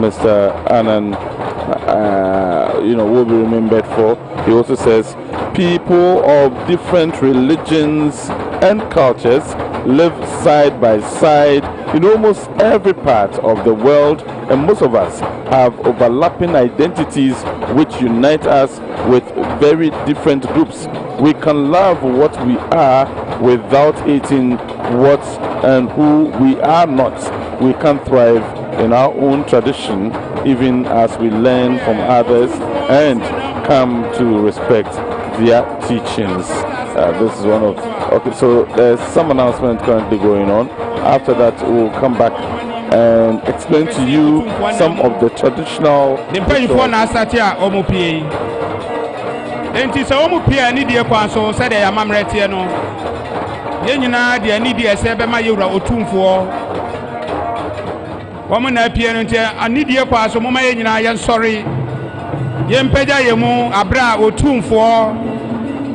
Mr. Annan will be remembered for. He also says, "People of different religions and cultures live side by side in almost every part of the world, and most of us have overlapping identities which unite us with very different groups. We can love what we are without hating what and who we are not. We can thrive in our own tradition even as we learn from others and come to respect their teachings." This is one of, okay, so there's some announcement currently going on. After that, we'll come back and explain to you some of the traditional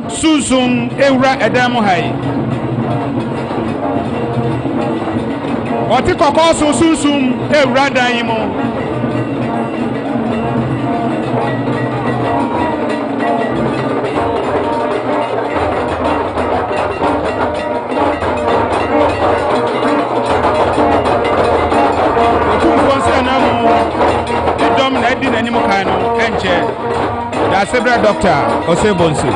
Susum Eura Edamo Hai Otikoko Susum Eura Daimo Dom Nedin Animal Kano Enche Da Sebra Doctor Osebonsi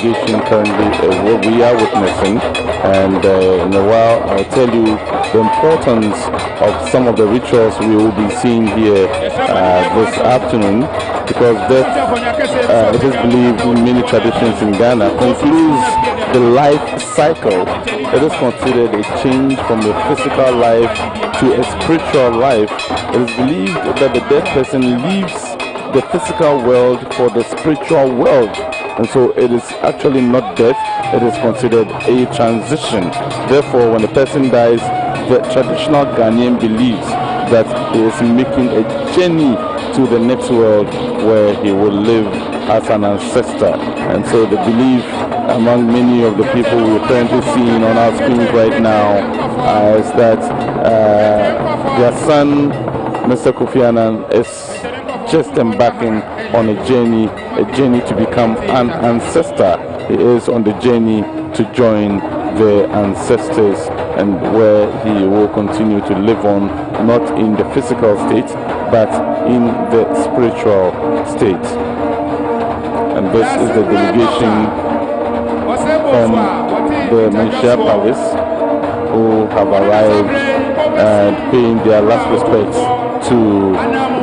delegation currently what we are witnessing, and in a while I'll tell you the importance of some of the rituals we will be seeing here this afternoon, because death, it is believed in many traditions in Ghana, concludes the life cycle. It is considered a change from a physical life to a spiritual life. It is believed that the dead person leaves the physical world for the spiritual world, and so it is actually not death, it is considered a transition. Therefore, when the person dies, the traditional Ghanaian believes that he is making a journey to the next world where he will live as an ancestor. And so the belief among many of the people we're currently seeing on our screens right now is that their son, Mr. Kofi Annan, is just embarking on a journey to become an ancestor. He is on the journey to join the ancestors, and where he will continue to live on, not in the physical state, but in the spiritual state. And this is the delegation from the Menchia Palace who have arrived and paying their last respects to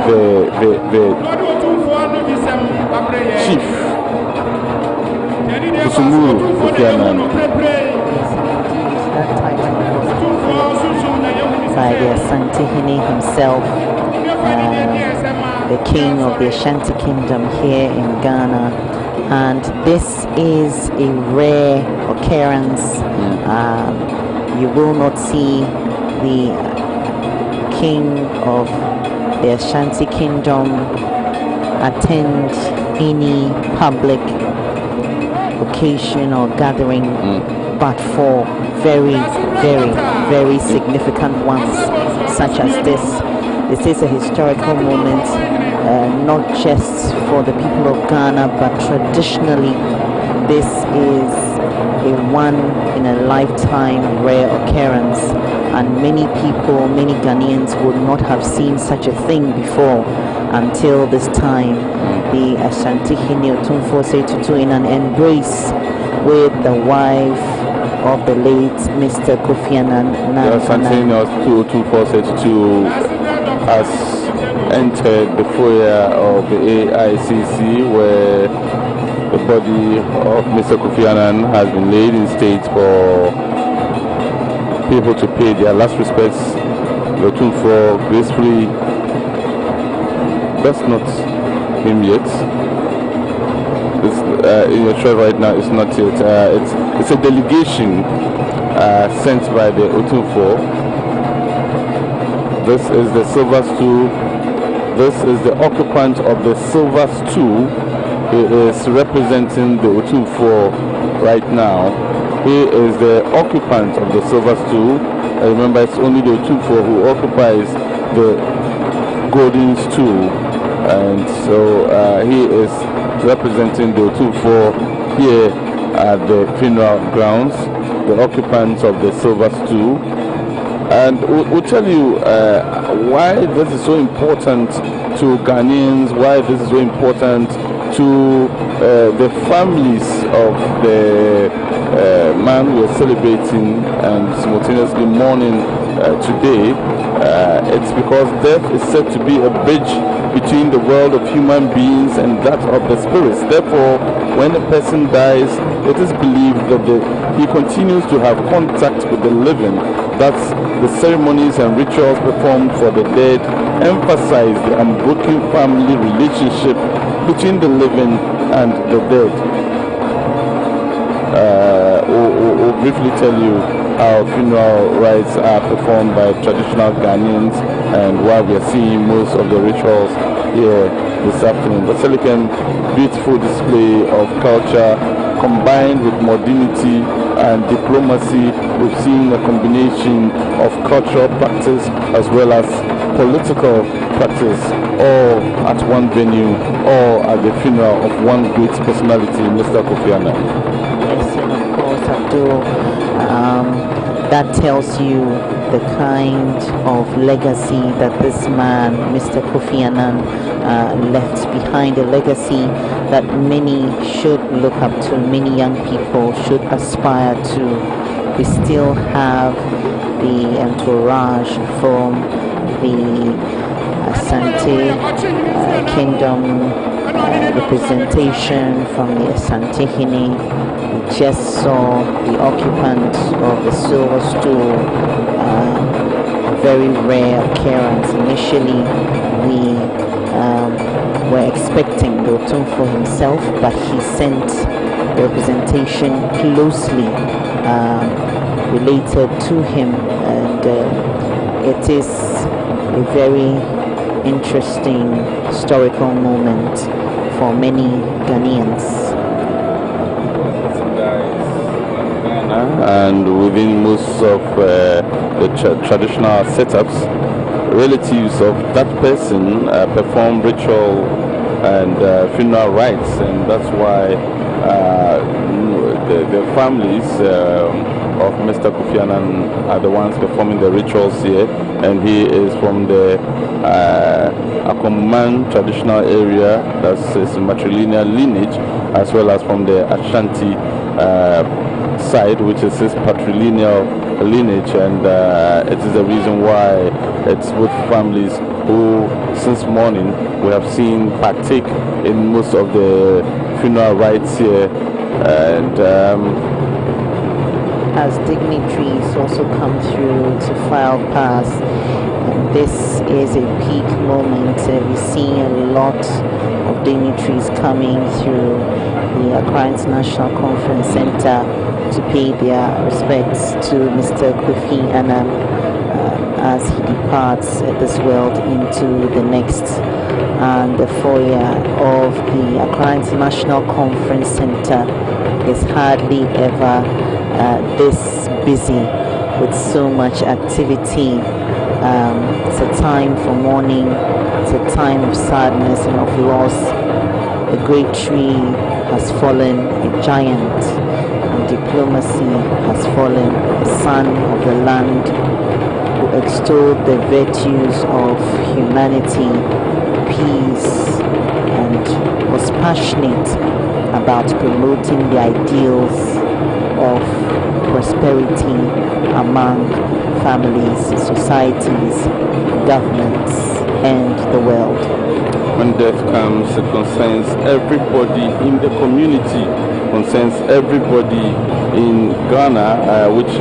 the chief, Kusumuru Kofi Annan. By the Asantehene himself, the king of the Ashanti Kingdom here in Ghana, and this is a rare occurrence. You will not see the king of the Ashanti Kingdom attend any public occasion or gathering, but for very, very, very significant ones such as this. This is a historical moment, not just for the people of Ghana, but traditionally this is a one-in-a-lifetime rare occurrence, and many people, many Ghanaians would not have seen such a thing before until this time. The Asantehene Otumfuo Setutu, in an embrace with the wife of the late Mr. Kofi Annan. The Asantehene Otumfuo Setutu has entered the foyer of the AICC, where the body of Mr. Kofi Annan has been laid in state for people to pay their last respects. The Otumfuo gracefully, that's not him yet. This, in your show right now, it's not yet. It's a delegation sent by the Otumfuo. This is the silver stool. This is the occupant of the silver stool. He is representing the Otumfuo right now. He is the occupant of the silver stool. Remember, it's only the Otumfuo who occupies the golden stool, and so he is representing the Otumfuo here at the funeral grounds, the occupants of the silver stool. And we'll tell you why this is so important to Ghanaians, why this is so important to the families of the man we're celebrating and simultaneously mourning today. It's because death is said to be a bridge between the world of human beings and that of the spirits. Therefore, when a person dies, it is believed that he continues to have contact with the living. That's the ceremonies and rituals performed for the dead emphasize the unbroken family relationship between the living and the dead. We'll briefly tell you how funeral rites are performed by traditional Ghanaians and why we are seeing most of the rituals here this afternoon. The Silicon, beautiful display of culture combined with modernity and diplomacy. We've seen a combination of cultural practice as well as political practice, all at one venue, all at the funeral of one great personality, Mr. Kofi Annan. Yes, and of course, Abdul, that tells you the kind of legacy that this man, Mr. Kofi Annan, left behind, a legacy that many should look up to, many young people should aspire to. We still have the entourage from the Asante Kingdom representation from the Asante Hine. We just saw the occupant of the silver stool, very rare occurrence. Initially, we were expecting Dotumfo himself, but he sent the representation closely related to him, and it is a very interesting historical moment for many Ghanaians. And within most of the traditional setups, relatives of that person perform ritual and funeral rites, and that's why the families of Mr. Kofi Annan are the ones performing the rituals here, and he is from the Akoman traditional area, that's his matrilineal lineage, as well as from the Ashanti side, which is his patrilineal lineage, and it is the reason why it's both families who, since morning, we have seen partake in most of the funeral rites here, and as dignitaries also come through to file past. This is a peak moment. We see a lot of dignitaries coming through the Accra International Conference Center to pay their respects to Mr. Kofi Annan as he departs this world into the next. And the foyer of the Accra International Conference Center is hardly ever this busy with so much activity. It's a time for mourning, it's a time of sadness and of loss. A great tree has fallen, a giant, and diplomacy has fallen, a son of the land who extolled the virtues of humanity, peace, and was passionate about promoting the ideals of prosperity among families, societies, governments, and the world. When death comes, it concerns everybody in the community, concerns everybody in Ghana, which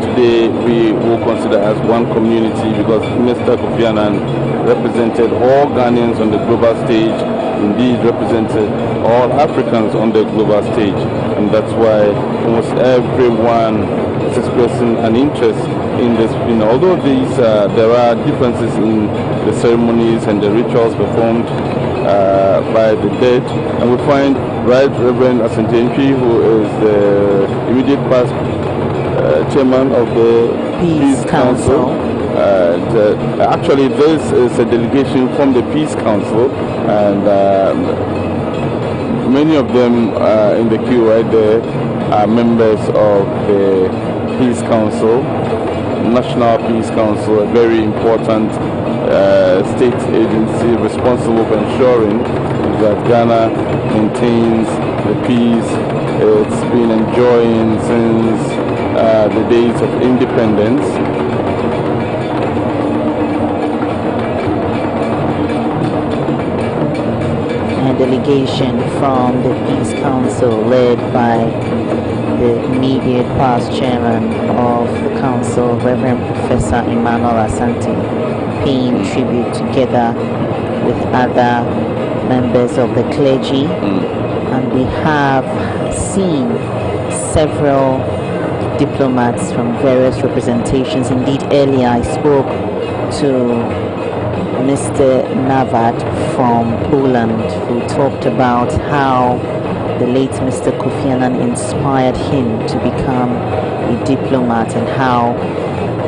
today we will consider as one community, because Mr. Kofi Annan represented all Ghanaians on the global stage, indeed represented all Africans on the global stage, and that's why almost everyone is expressing an interest in this. Although there are differences in the ceremonies and the rituals performed by the dead, and we find Right Reverend Asantentwi, who is the immediate past chairman of the Peace Council. Actually, this is a delegation from the Peace Council, and many of them in the queue right there are members of the Peace Council, National Peace Council, a very important state agency responsible for ensuring that Ghana maintains the peace it's been enjoying since the days of independence. A delegation from the Peace Council led by the immediate past chairman of the council, Reverend Professor Emmanuel Asante, paying tribute together with other members of the clergy. And we have seen several diplomats from various representations. Indeed, earlier I spoke to Mr. Navad from Poland, who talked about how the late Mr. Kofi Annan inspired him to become a diplomat, and how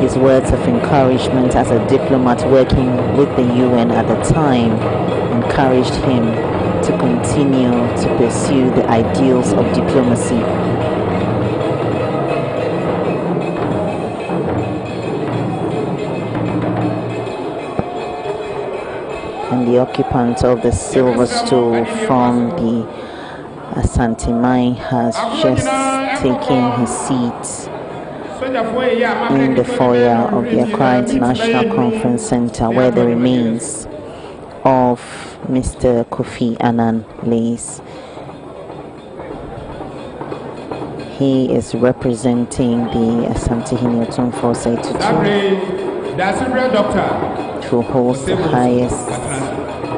his words of encouragement as a diplomat working with the UN at the time encouraged him to continue to pursue the ideals of diplomacy. the occupant of the silver stool from the Asante mine has just taken his seat in the foyer of the Accra International Conference Center, where the remains of Mr. Kofi Annan lays. He is representing the Asante Hiniotun Force who holds the highest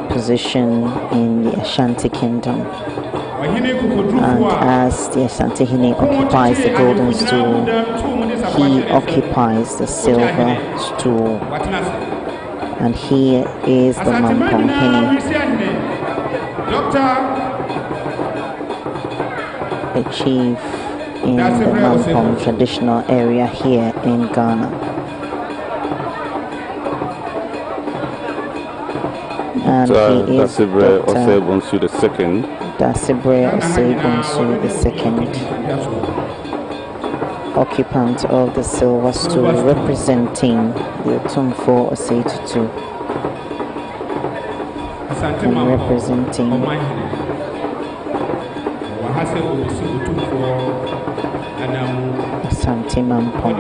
position in the Ashanti Kingdom. And as the Asante Hini occupies the golden stool, he occupies the silver stool. And he is the Mampong Hini, a chief in the Mampong traditional area here in Ghana. And he is Dasibre Osebonsu II. Dasibre Osebonsu II, occupant of the silver stool, representing the Otumfuo Osei Tutu, and representing Asante Mampong.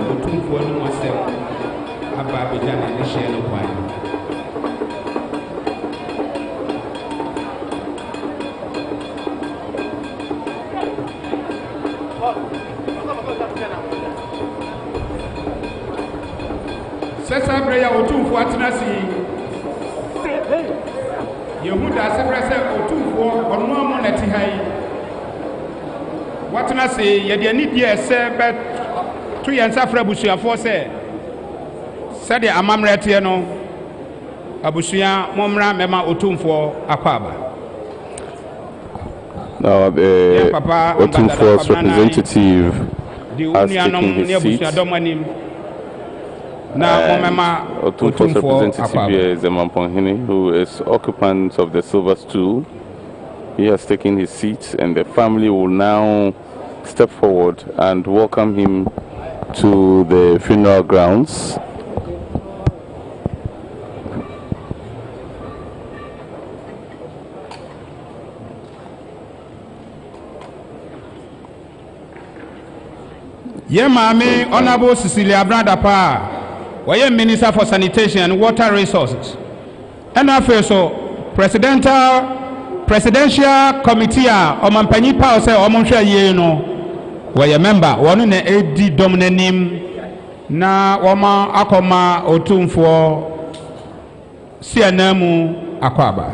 Breya Otumfuo atenasi Yehuda sebrese Otumfuo ono amo na ti hai watenasi ye de anidie ese bet to yensa fra busuafo se de amamrete no abusua momra mema Otumfuo akwaba. Now the Otumfuo's representative has taken his seat. Otumfuo's representative here is the Mampong Hini, who is occupant of the silver stool. He has taken his seat, and the family will now step forward and welcome him to the funeral grounds. Yeah, Mami, Honorable Cecilia Bradapa, where Minister for Sanitation and Water Resources. And also Presidential Committee or Mampani Power say or Monsha Yeno, where member, one in the AD Dominanim, na Wama Akoma Otumfuo Sianamu Akwaba.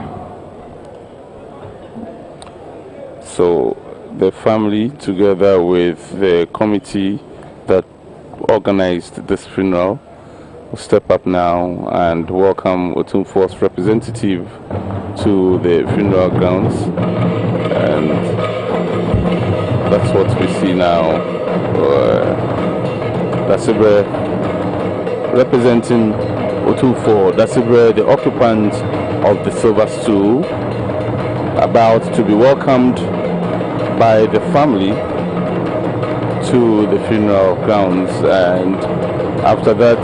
So the family, together with the committee that organized this funeral, will step up now and welcome Otumfuo's representative to the funeral grounds. And that's what we see now. Dasibre representing Otumfuo, Dasibre, the occupant of the silver stool, about to be welcomed by the family to the funeral grounds, and after that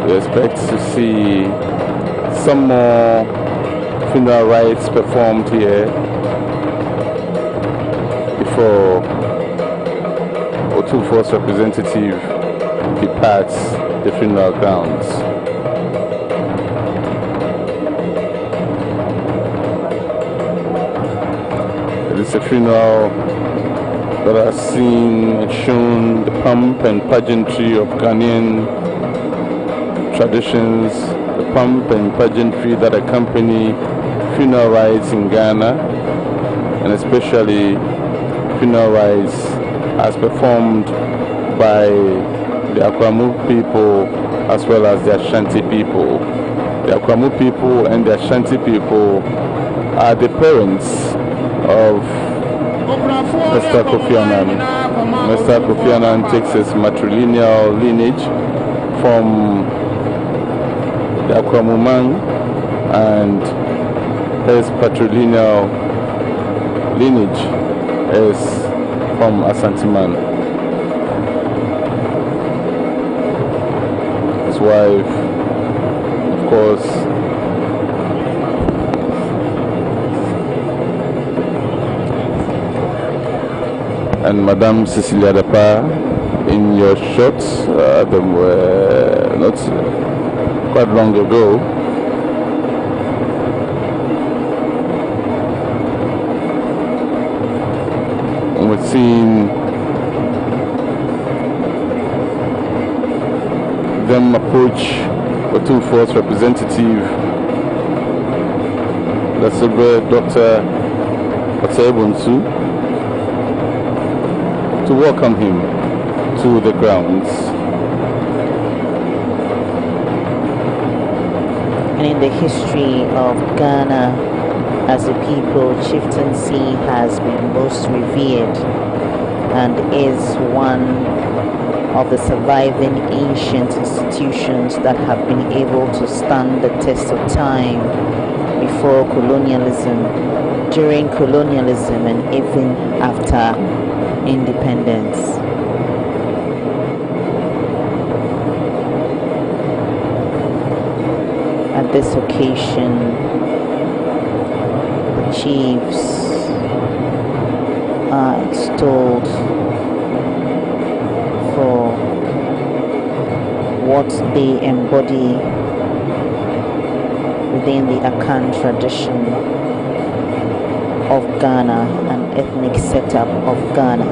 we expect to see some more funeral rites performed here before Otumfuo's representative departs the funeral grounds. It's a funeral that has seen and shown the pomp and pageantry of Ghanaian traditions, the pomp and pageantry that accompany funeral rites in Ghana, and especially funeral rites as performed by the Akwamu people as well as the Ashanti people. The Akwamu people and the Ashanti people are the parents of Mr. Kofi Annan. Mr. Kofi Annan takes his matrilineal lineage from the Akwamu man, and his patrilineal lineage is from Asante man. His wife, of course, and Madame Cecilia Dapa in your shots not quite long ago. And we're seeing them approach Otum Force representative, the celebrated Dr. Otebunsu, to welcome him to the grounds. And in the history of Ghana as a people, chieftaincy has been most revered and is one of the surviving ancient institutions that have been able to stand the test of time before colonialism, during colonialism, and even after independence. At this occasion, the chiefs are extolled for what they embody within the Akan tradition of Ghana and ethnic setup of Ghana.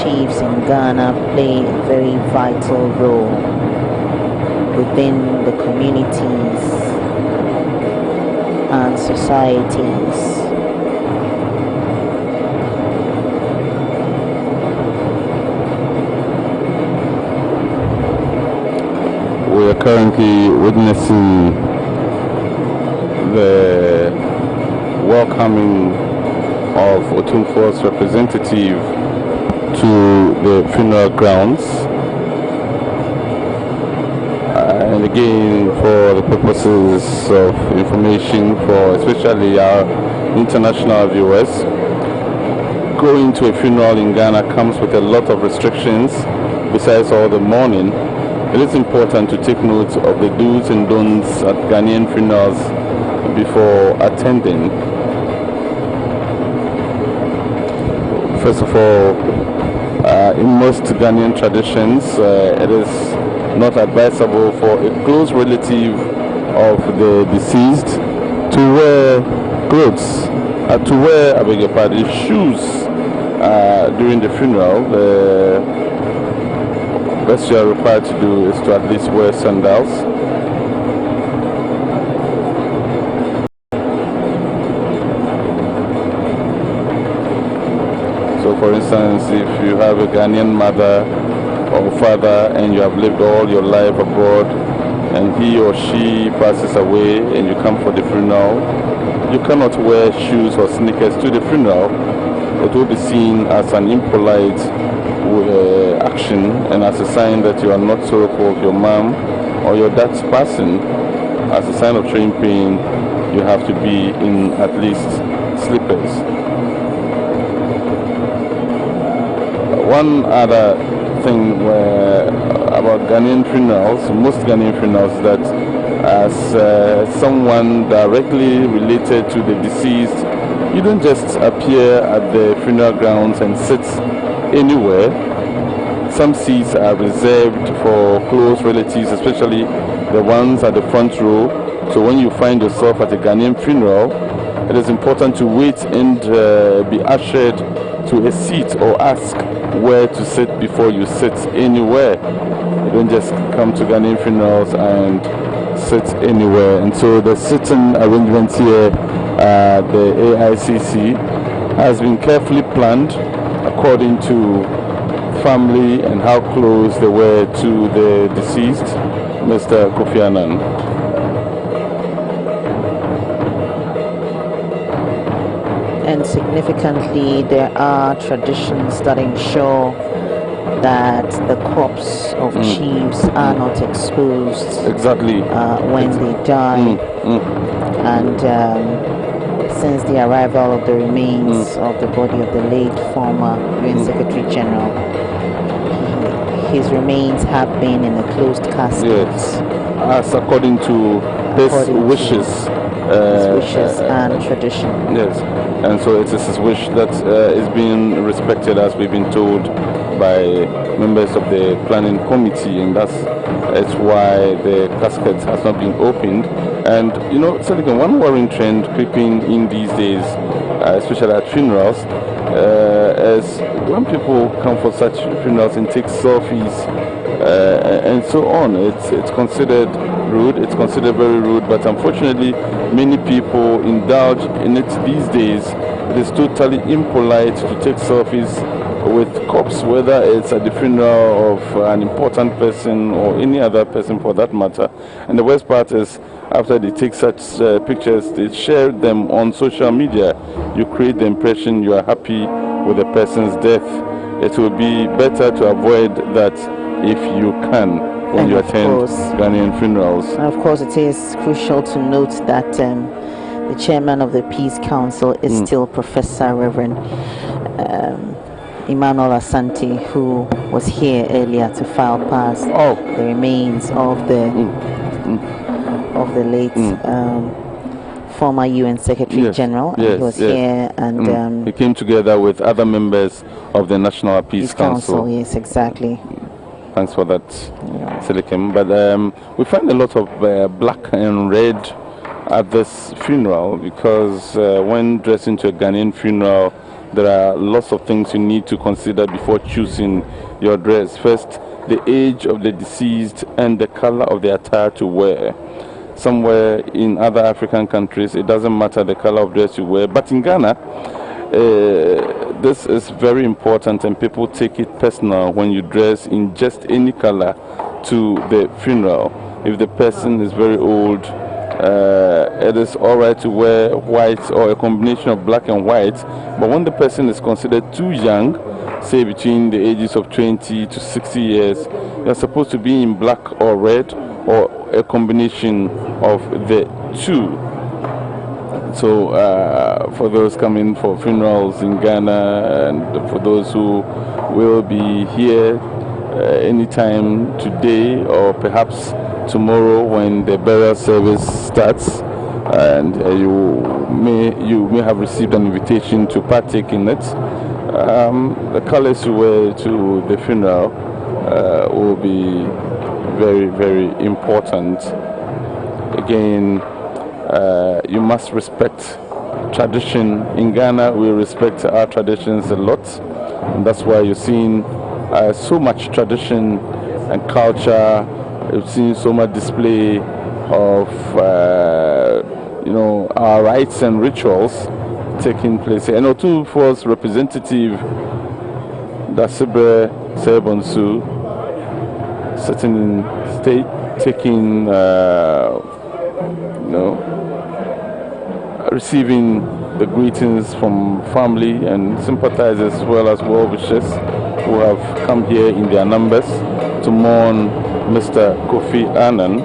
Chiefs in Ghana play a very vital role within the communities and societies. We are currently witnessing the welcoming of Otum Force representative to the funeral grounds. And again, for the purposes of information for especially our international viewers, going to a funeral in Ghana comes with a lot of restrictions besides all the mourning. It is important to take note of the do's and don'ts at Ghanaian funerals before attending. First of all, in most Ghanaian traditions, it is not advisable for a close relative of the deceased to wear clothes, I beg your pardon, shoes during the funeral. The best you are required to do is to at least wear sandals. So for instance, if you have a Ghanaian mother or father and you have lived all your life abroad and he or she passes away and you come for the funeral, you cannot wear shoes or sneakers to the funeral. It will be seen as an impolite action and as a sign that you are not sorrowful of your mom or your dad's passing. As a sign of showing pain, you have to be in at least slippers. One other thing about Ghanaian funerals, most Ghanaian funerals, that as someone directly related to the deceased, you don't just appear at the funeral grounds and sit anywhere. Some seats are reserved for close relatives, especially the ones at the front row. So when you find yourself at a Ghanaian funeral, it is important to wait and be ushered to a seat or ask where to sit before you sit anywhere. You don't just come to Ghanaian funerals and sit anywhere. And so the sitting arrangement here, the AICC, has been carefully planned according to family and how close they were to the deceased, Mr. KOFI Annan. And significantly, there are traditions that ensure that the corpse of chiefs are not exposed Exactly. when they die. And since the arrival of the remains of the body of the late former UN Secretary General, his remains have been in a closed casket. Yes, as according to his wishes. His wishes and tradition. Yes, and so it is his wish that is being respected, as we've been told by members of the planning committee, and that's why the casket has not been opened. And you know, Silicon, one worrying trend creeping in these days, especially at funerals, is when people come for such funerals and take selfies and so on. It's considered rude. It's considered very rude. But unfortunately, many people indulge in it these days. It is totally impolite to take selfies with corpse, whether it's at the funeral of an important person or any other person for that matter. And the worst part is, after they take such pictures, they share them on social media. You create the impression you are happy with the person's death. It will be better to avoid that if you can when you attend Ghanaian funerals. And of course, it is crucial to note that the chairman of the Peace Council is still Professor Reverend Emmanuel Asante, who was here earlier to file past the remains of the late former UN Secretary General. Yes, he was here, and he came together with other members of the National Peace Council. Yes, exactly. Thanks for that, Silicon. But we find a lot of black and red at this funeral, because when dressing to a Ghanaian funeral, there are lots of things you need to consider before choosing your dress. First, the age of the deceased and the color of the attire to wear. Somewhere in other African countries, it doesn't matter the color of dress you wear, but in Ghana, this is very important, and people take it personal when you dress in just any color to the funeral. If the person is very old, it is all right to wear white or a combination of black and white, but when the person is considered too young, say between the ages of 20 to 60 years, you're supposed to be in black or red or a combination of the two. So for those coming for funerals in Ghana, and for those who will be here anytime today or perhaps tomorrow when the burial service starts, and you may have received an invitation to partake in it, the colors you wear to the funeral will be very, very important. Again, you must respect tradition. In Ghana, we respect our traditions a lot, and that's why you're seeing so much tradition and culture. You've seen so much display of our rites and rituals taking place. And Otunfo's representative, Dasibre Sebonsu, sitting in state, taking receiving the greetings from family and sympathizers, as well as well-wishers who have come here in their numbers to mourn Mr. KOFI Annan.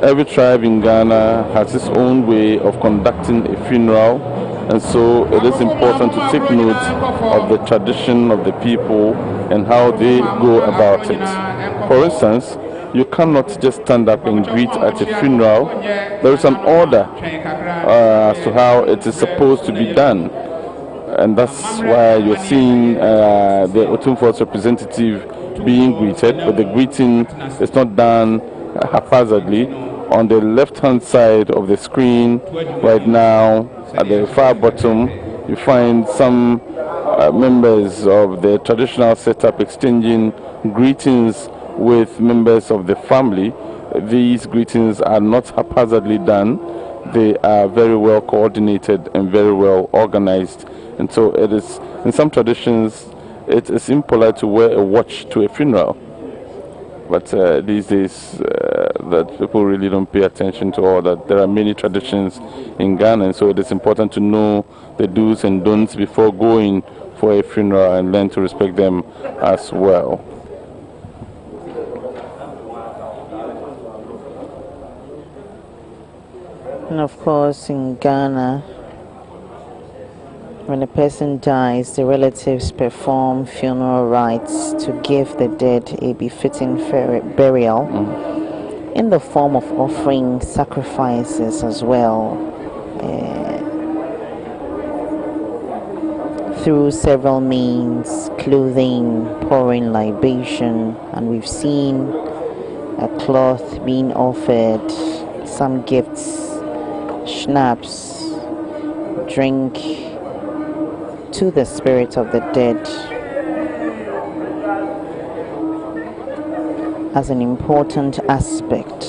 Every tribe in Ghana has its own way of conducting a funeral, and so it is important to take note of the tradition of the people and how they go about it. For instance, you cannot just stand up and greet at a funeral. There is an order as to how it is supposed to be done. And that's why you're seeing the Otunfo's representative being greeted, but the greeting is not done haphazardly. On the left-hand side of the screen right now, at the far bottom, you find some members of the traditional setup exchanging greetings with members of the family. These greetings are not haphazardly done. They are very well coordinated and very well organized. And so it is, in some traditions, it is impolite to wear a watch to a funeral. But these days, that people really don't pay attention to all that. There are many traditions in Ghana, and so it is important to know the do's and don'ts before going for a funeral and learn to respect them as well. And of course, in Ghana, When a person dies, the relatives perform funeral rites to give the dead a befitting burial in the form of offering sacrifices as well, through several means, clothing, pouring libation, and we've seen a cloth being offered, some gifts, schnapps, drink to the spirit of the dead as an important aspect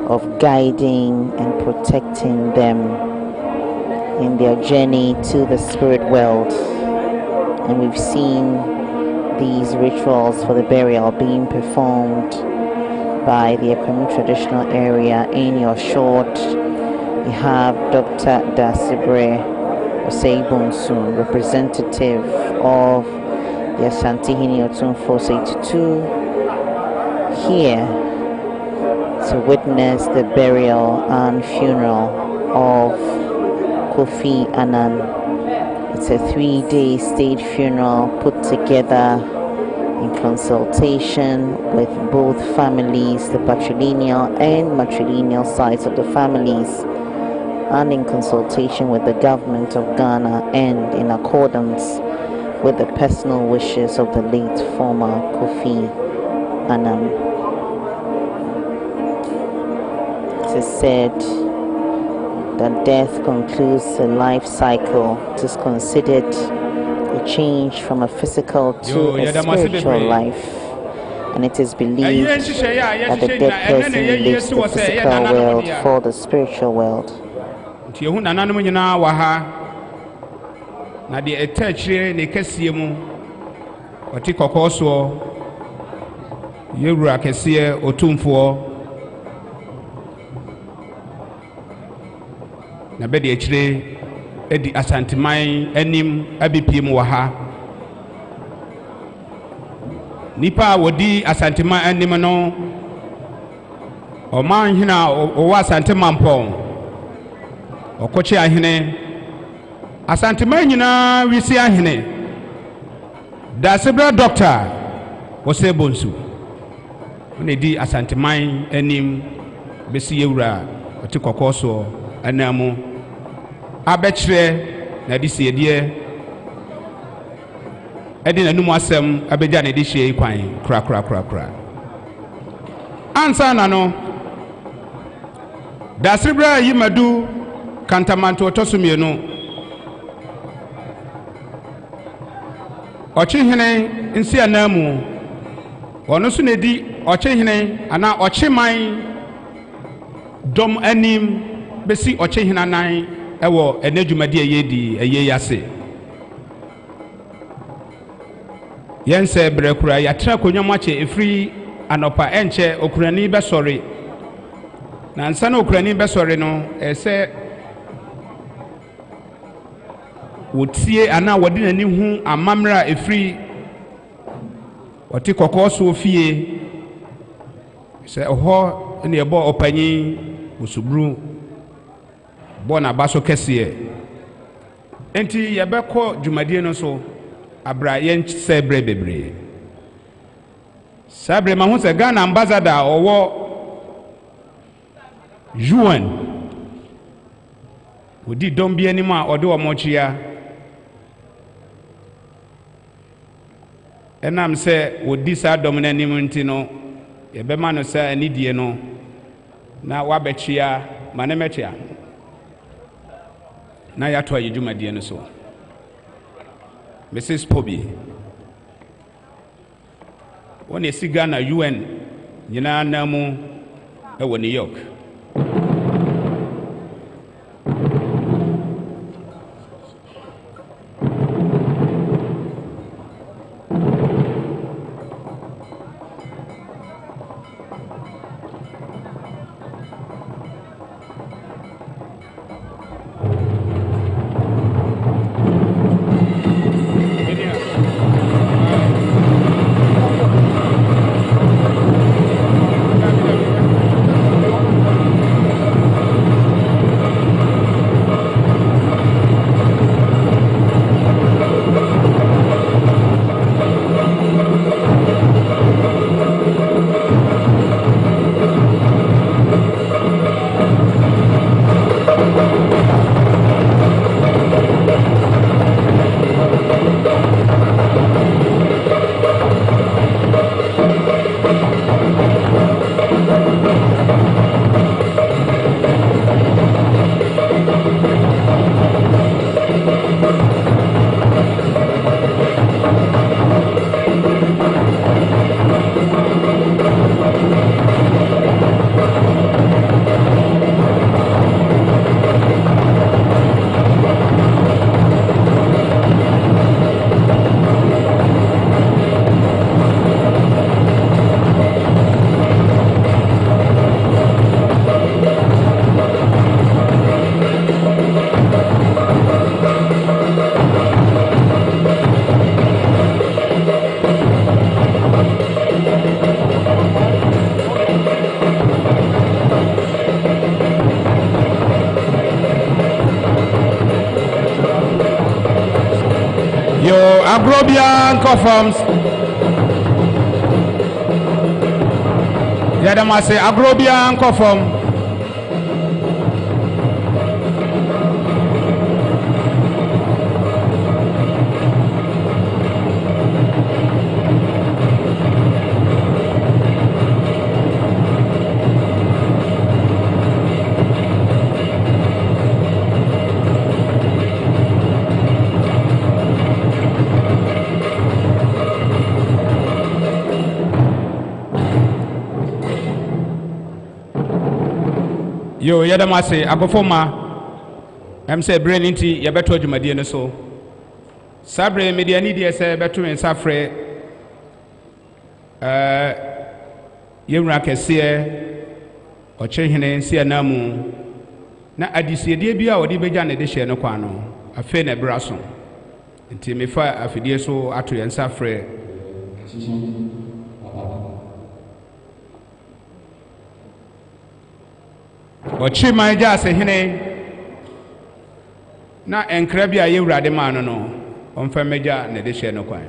of guiding and protecting them in their journey to the spirit world. And we've seen these rituals for the burial being performed by the Ekwemu traditional area. In your short, you have Dr. Dasibre Oseibunsun, representative of the Ashanti Hini Otunfo 82, here to witness the burial and funeral of KOFI ANNAN. It's a 3-day state funeral put together in consultation with both families, the patrilineal and matrilineal sides of the families, and in consultation with the government of Ghana, and in accordance with the personal wishes of the late former KOFI ANNAN. It is said that death concludes a life cycle. It is considered a change from a physical to a spiritual life, and it is believed that the dead person leaves the physical world for the spiritual world. Na de etachire ne kasie mu oti kokoso yewura kasie otumfo na be de achire edi asanteman anim abipiem wa ha nipa wodi asanteman anim no o man hina o wa asanteman pon okochi ahene Asantema nyina wisi ahene Dasebra doctor Osebonsu one di asanteman anim besi yewura oti kokoso anamu abechire na di siedie edi nanum asem abeja na di hye kwan kra ansa na no Dasebra yimadu kantamanto otosumienu Ochihene nsi anamu ono so nedi ochihene ana ochiman dom anim besi ochihene anan ewo enadwumade eyedi eyeyase yense brekura yatra konyomache efri anopa enche okurani besori na nsa na okurani besori no ese wotie ana wodi nani hu amamra efri woti kokoso fie se oho ne ebo opanyi usubru bona baso kese enti yebekọ dwumadie no so abra yen se bebre sabre ma hu se Ghana ambassador owo UN wodi dombi anima odo omochia enam se wodi sa dom na anim nti no yebema no sa anidie no na wabechia manemechia na yato ayedwumadie no so Mrs. Pobi woni siga na UN nyina namu ewo New York Agrobian Conforms. Yadamase Agrobian Conform. Yo, Yadamase, Agofoma, say Brenninti, Yabeto Jumadian so. Sabre media need say better and Safre Yemrakasia or Chehine, Sianamu. Na adisi bia odi beja na de hye no kwa no afa na braso nti me fa afidie so ato yensa frɛ ochi manja ase hene na enkra bia ye wurade ma no no omfa meja na de hye no kwa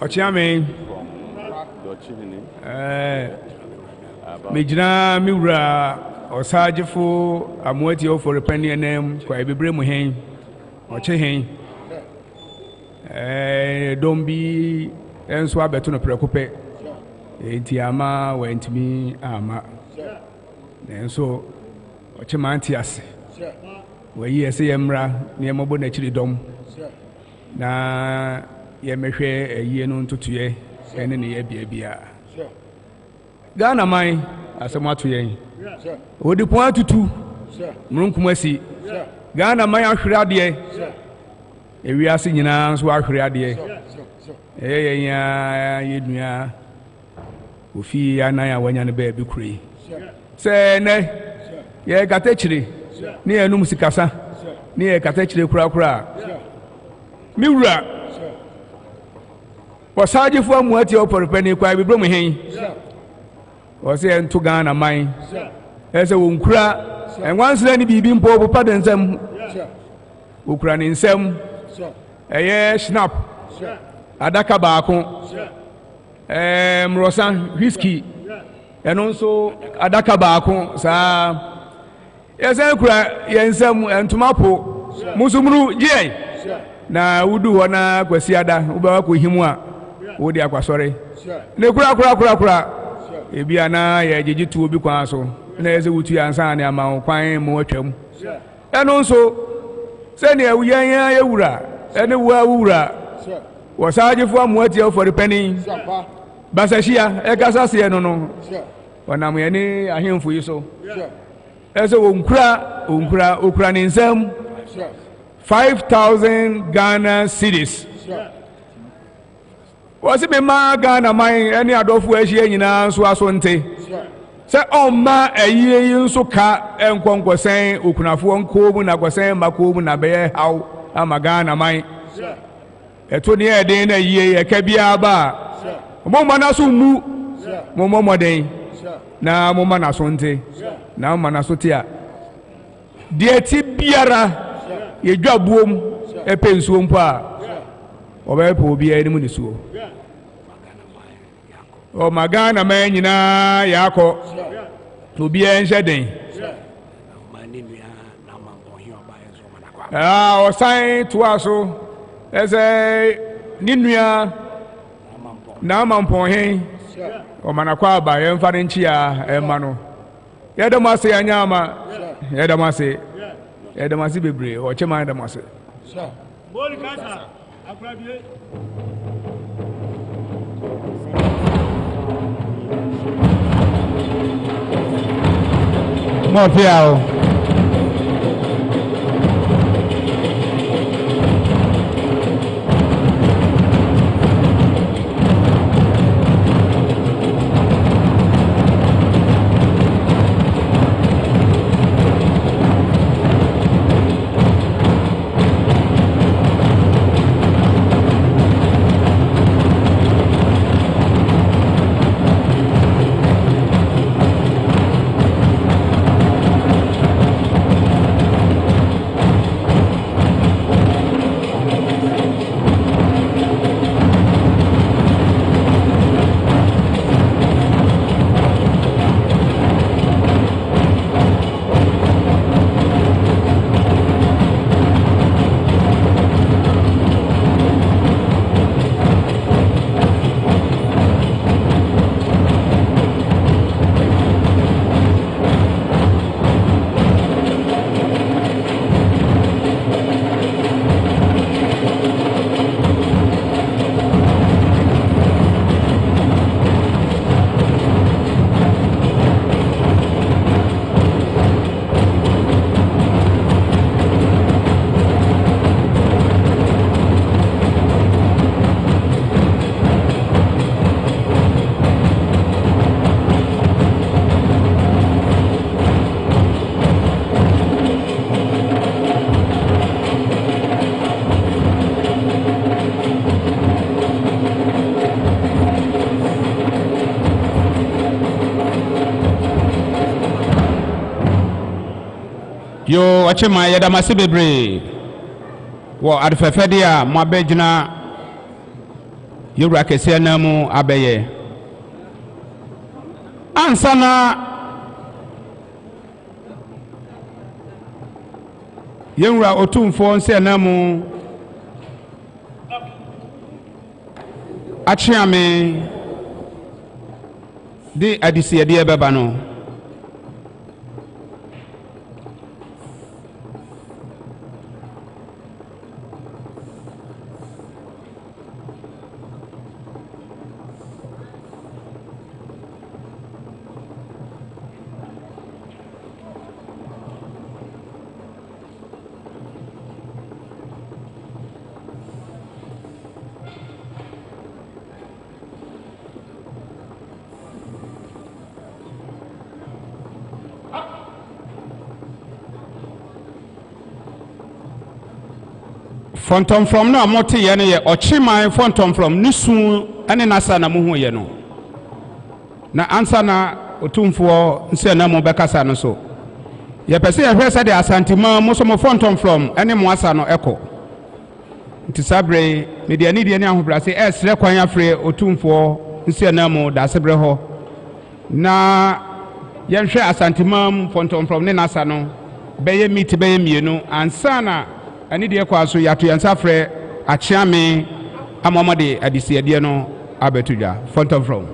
Ochiame Mijna Miura Osajifo Amuetio for a penny and name quite be Bremuhen or Chehen. Don't be and swab at a preoccupy. Etiama went to me, Ama. And so, Ochimantias. Where ye say Emra near Mobonachili Dom. Na ye me hwe ye no ntoto ye ene ne ye bia Ghana man asemato ye odi pon atutu mrunkum asi Ghana man ahwere ade ewiase nyina nso ahwere ade ye nua Kofi Annan wanya ne ba bi kure se ne ye gatechiri ne enum sikasa ne kata chire kura miwura wasajifo amuati oporpani kwa bibro mu hen wose ento Ghana man ese wonkura enwansle ni bibi mpo popa densem okura ni nsem eye snap adaka baako mrosan whisky eno nso adaka baako saa yesen kura yensem entomapo musumuru je na wudu wona kwasiada ubawa ko himu a wodi akwasore ne kura ebia na ye jejitu obi kwan so na eze wutu ya nsa ne ama kwan mu atwam eno nso se ne awuyan ya wura ene wura wasajifo amuati oforipani basashia ekasase eno no wanam ye ni ahemfo yi so ese wonkura okura ni nsam 5,000 Ghana cedis. Wasi me ma Ghana man any adolfo ehie nyina so asonte. Se omma eyi nso ka enkonkosen okunafo nkomu na kosen makomu na beye haw ama Ghana man. Eto ne eden na yie eka bia ba. Mo mana so mu. Mo moden. Na mo mana sonte. Na mo mana sotia. Die ti biara ye dwabuom epensuo mpo a obepo obi enimu ni suo o magana man nyina yakọ obi enhye den o sai tuaso eze ninua na mampon hen o manakwa aba ye mfa nchi a ema no yedamase anyama yedamase bebre o chema yedamase boli kasa akrabie mo piao yo wachema yedamase bebre wo adfefede a mo abegina yewura kese na mu abeye ansana yewura otumfo nse na mu achiame di adisiede ebeba no Fontom from no amoti ye ne ye ochima fontom from nisu ane nasa na muhu ye no. Na ansa na otumfo nse na mo bekasa no so. Ye pese ye hwese de asantima mo so mo fontom from ane mo asa no eko. Nti sabre me de ani de ne ahobrase esre kwan afre otumfo nse na mo da sebre ho. Na ye hwe asantima fontom from ne nasa no beye meet beye mienu ansa na ani de kwa so yato yansa frɛ achiame amamade adisiade no abetudwa fontom from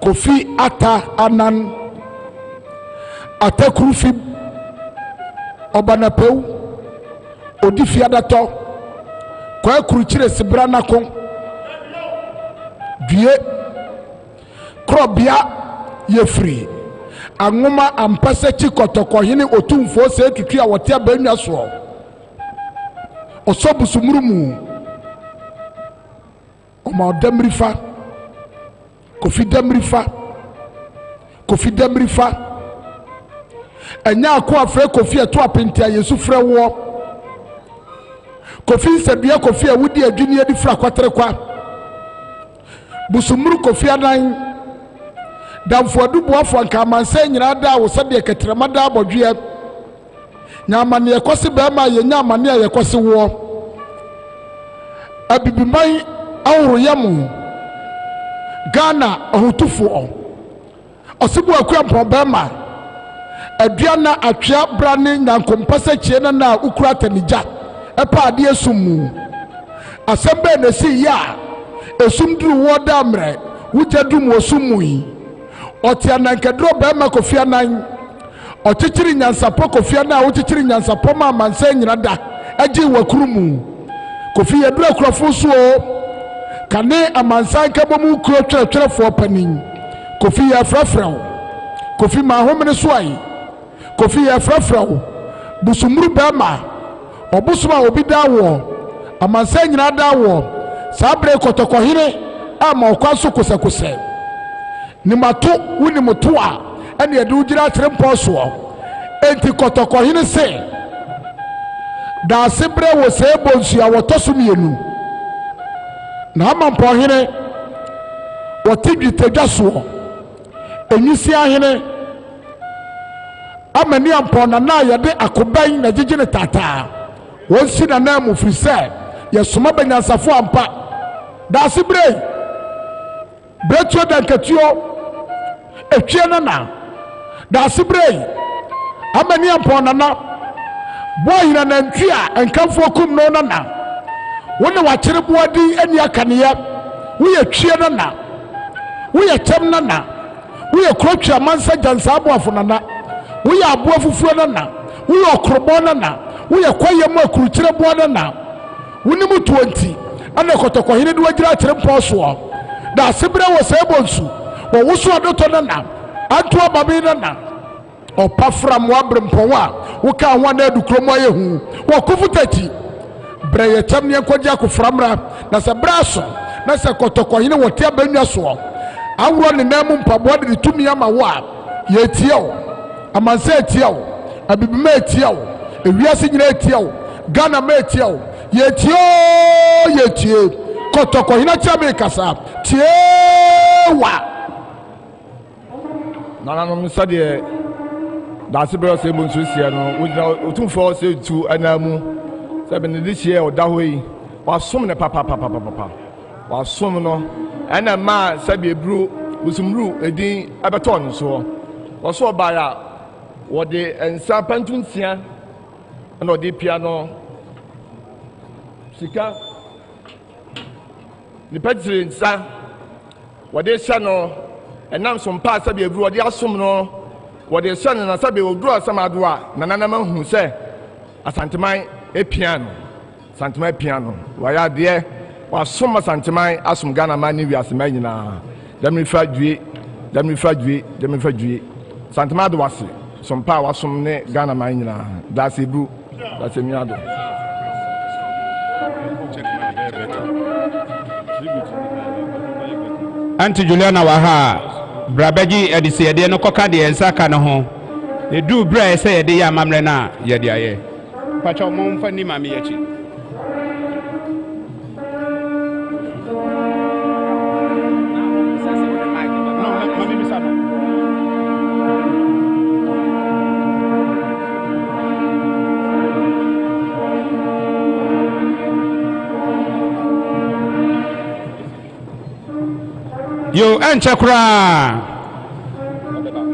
Kofi Annan Atekrufi Obanapeu Odifiadato Kwa Kruchire Sibranako due krobia ye free angoma ampase chi kotoko hini otumfo se tutu a wote abanwa so osobusumurumu oma damrifa kofi damrifa enya akwa afre kofi eto apenti ayesu frɛ wo kofi nsɛdua kofi a wodi adwini adi fra kwatere kwa busumuru kofi anan damfo adubuafo anka amansa nyina da wo sɛde ketrema da abodwe nyamane yakɔse bɛma ye nyamane yakɔse wo abibiman awroyam Ghana ohutufo osibu akwampɔ bɛma aduana atwea brane nyankompasa chie na ukura tanija epa ade esumu asembe na si ya esumduru woda mre wujadum osumui otia nankedro bɛma Kofi Annan ochichiri nyansapo Kofi Annan ochichiri nyansapo ma manse nyina da agi wakurumu Kofi yedru akurafo so kane amansan kabomu kuro twetwerefo panin Kofi ya frafraw Kofi ma homene soai Kofi ya frafraw busumuru bɛma obusuma obi dawo amansa nyina dawo sabre kotokohire ama okwaso kosakose ni mato wuni moto a ene yede ugira trempo so enti kotokohire se da sebre wo se bonsu a wotoso mienu na amampo hire wotidwitadwa so enyisi ahene amani ampona na yede akoban na gigine tata wonsi na na mu frise yesoma banyansafo ampa da sebre bretuo dankatuo etwie na da sebre amani ampona na boy na nantwia enkamfo kum no na wone wakyere boadi ani akaneya wo ye twie na wo ye tem na wo ye krotwa mansa jansa aboafo na wo ye aboafufuo na wo ye okrobon na wo ye kwayem akurukyere boa na woni mu 20 ana kotokohene de wagira kyere mposo da sebre wo sebonsu wo wuso adoto na anto ababe na opafram wa brempon wo ka ho na adukromo ayehu wo kofutati breye tam ne kwaja koframra na se braso na se kotokohene wote abanwa so awro ne namu mpabo de tumi ama wo a ye tieo amanse tieo abibima tieo ewiase nyina tieo Ghana ma tieo ye tie kotokohene chame kasa tiewa nana no msade da sibero se bonsu sia no wojina otumfo se tu anamu se benedichie odahoi wasom ne papa wasom no ana ma sabe ebru busumru edin abeton so waso ba ya wode ensa pantuntia na ode piano sika ni petri nsa wode hya no enam so mpa sabe ebru wode asom no wode hya no na sabe oduru asamado a nananama hu se asanteman epiano santeman piano waya de wasom santeman asom Ghana man ni wiasema nyina dami fa dwie santeman do wase sompa wasom ne Ghana man nyina da sebu da semiado Auntie Juliana waha brabeji edisi yede no koka de ensa ka no ho edu bra ese yede ya mamre na yede aye pacho mo mfa ni mami yachi yo enche kura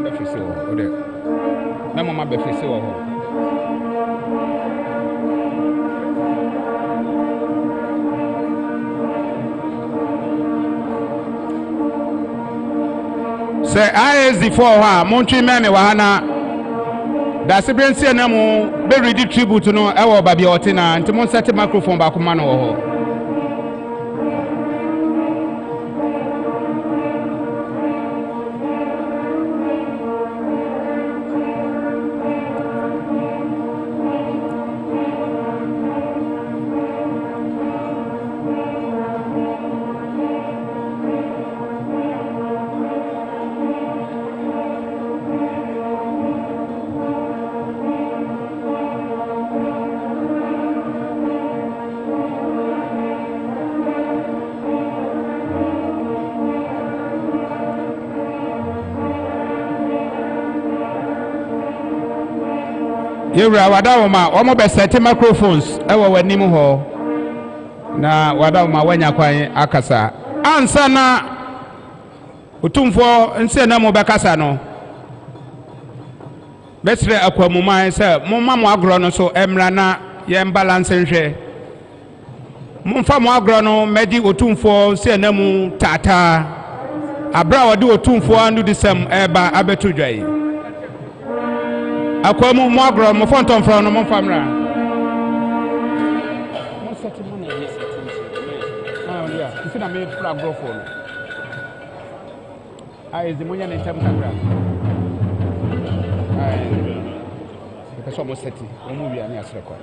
be fisi wo ode na mama be fisi wo ho se ISD4 ha montwi meme wa hana da sebrensi na mu be read tribute no e wo babia otina ntimo set microphone ba kuma no wo ho Yewura wada wo ma omo be set microphones e wo wanim ho na wada wo ma wanya kwan akasa ansa na otumfo nse na mo be kasa no besre akwamuman se mo ma mo agro no so emra na ye balance nhwe mo mfa mo agro no medi otumfo se na mu tata abra wode otumfo andu disem eba abeto dwai akwamu mo agro mo fonton fra no mo famra mo seti mo na yes ya isi na me fra agro for no ai ezi mo nya na tem kakra because almost 30 omu wi ani asre kwa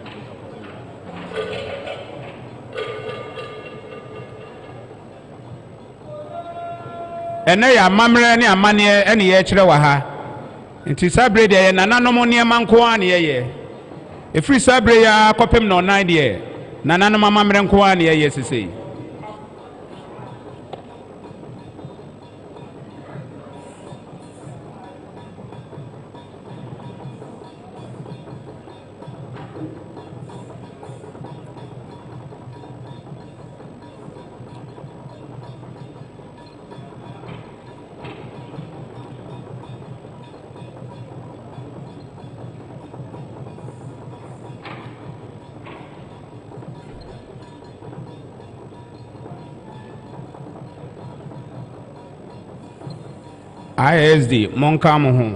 ene ya mamre ne amane ene ye kire wa ha nti sabre de ye nananom ne manko an ye efri sabre ya kopem no 9 de nananom mamre nko an ye sesei ISD monka mo ho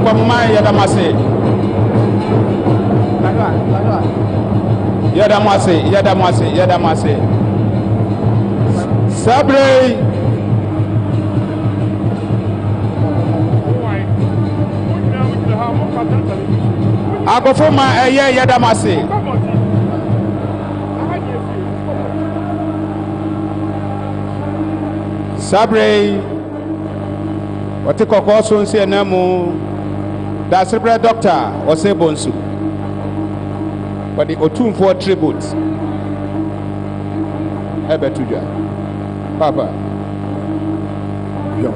Mama Yadamase. Yadamase. Sabre. Agofoma Yadamase. Sabre. What you call so say namo. That's the doctor or say bonsu. But the Otum for tributes. Ebetuja. Papa. Yo.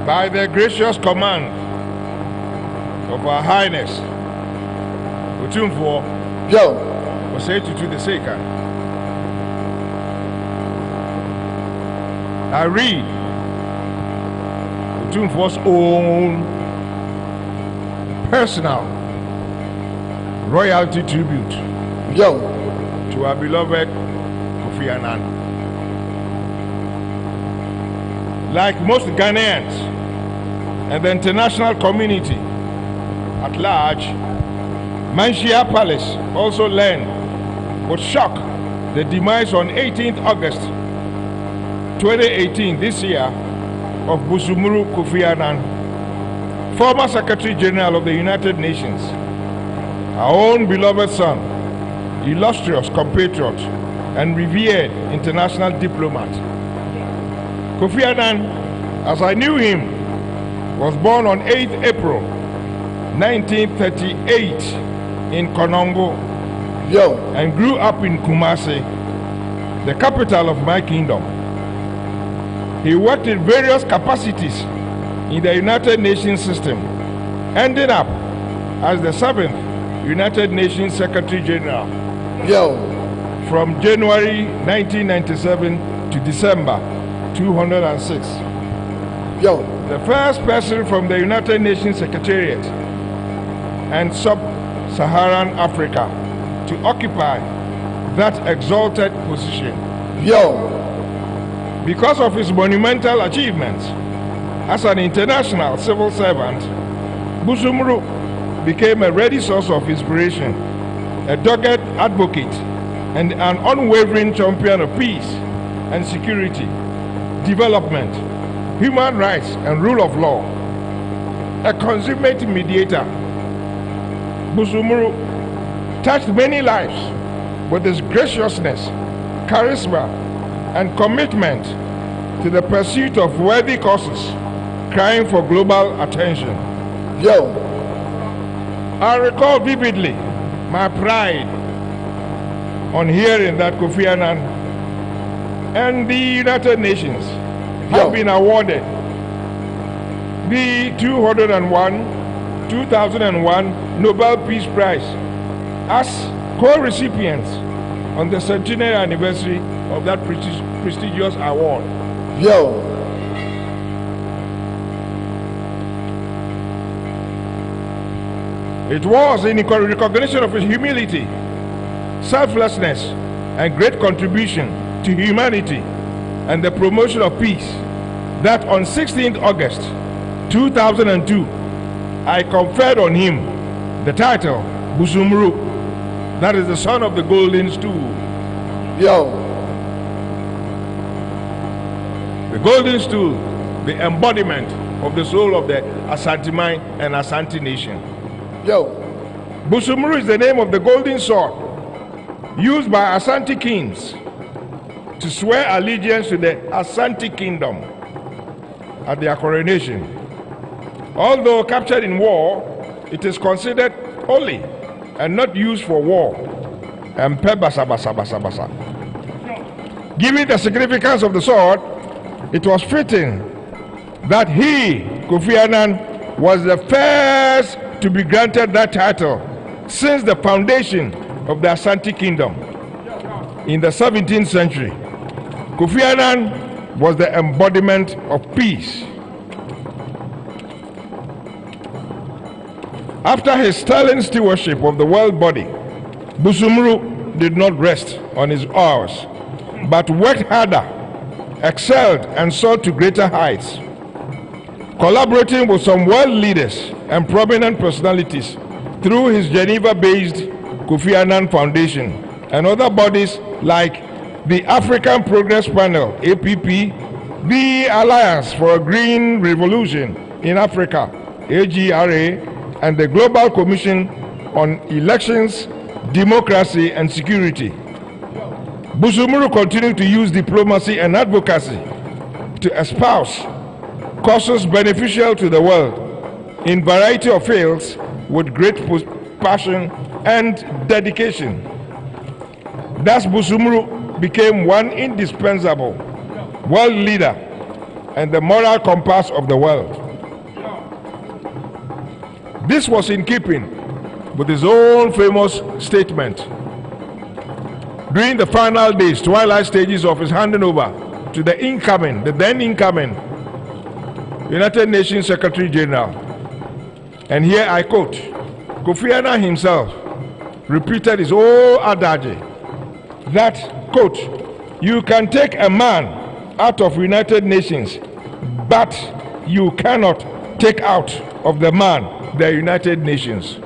By the gracious command of our Highness, Otumfuo, was said to the Seeker. I read Otumfuo's own personal royalty tribute to our beloved KOFI Annan. Like most Ghanaians and the international community at large, Manshia Palace also learned with shock the demise on 18th August 2018, this year, of Busumuru KOFI Annan, former Secretary General of the United Nations, our own beloved son, illustrious compatriot, and revered international diplomat. KOFI Annan, as I knew him, was born on 8th April 1938 in Konongo and grew up in Kumasi, the capital of my kingdom. He worked in various capacities in the United Nations system, ending up as the 7th United Nations Secretary General from January 1997 to December 206. The first person from the United Nations Secretariat and Sub-Saharan Africa to occupy that exalted position. Because of his monumental achievements as an international civil servant, Busumuru became a ready source of inspiration, a dogged advocate, and an unwavering champion of peace and security, development, human rights, and rule of law. A consummate mediator, Busumuru touched many lives with his graciousness, charisma, and commitment to the pursuit of worthy causes, crying for global attention. I recall vividly my pride on hearing that KOFI Annan and the United Nations have been awarded the 2001 Nobel Peace Prize as co-recipients on the centenary anniversary of that prestigious award. It was in recognition of his humility, selflessness, and great contribution to humanity and the promotion of peace that on 16th August 2002, I conferred on him the title Busumuru, that is the son of the golden stool. The golden stool, the embodiment of the soul of the Asante mind and Asante nation. Busumuru is the name of the golden sword used by Asante kings to swear allegiance to the Asante kingdom at their coronation. Although captured in war, it is considered holy and not used for war. Given the significance of the sword, it was fitting that he, Kofi Annan, was the first to be granted that title since the foundation of the Ashanti Kingdom in the 17th century. Kofi Annan was the embodiment of peace. After his sterling stewardship of the world body, Busumuru did not rest on his oars, but worked harder, excelled, and soared to greater heights. Collaborating with some world leaders and prominent personalities through his Geneva-based Kofi Annan Foundation and other bodies like the African Progress Panel, APP, the Alliance for a Green Revolution in Africa, AGRA, and the Global Commission on Elections, Democracy and Security. Busumuru continued to use diplomacy and advocacy to espouse causes beneficial to the world in variety of fields with great passion and dedication. Thus, Busumuru became one indispensable world leader and the moral compass of the world. This was in keeping with his own famous statement during the final days, twilight stages of his handing over to the then incoming United Nations Secretary General. And here I quote, Kofi Annan himself repeated his own adage that, quote, "You can take a man out of United Nations, but you cannot take out of the man the United Nations."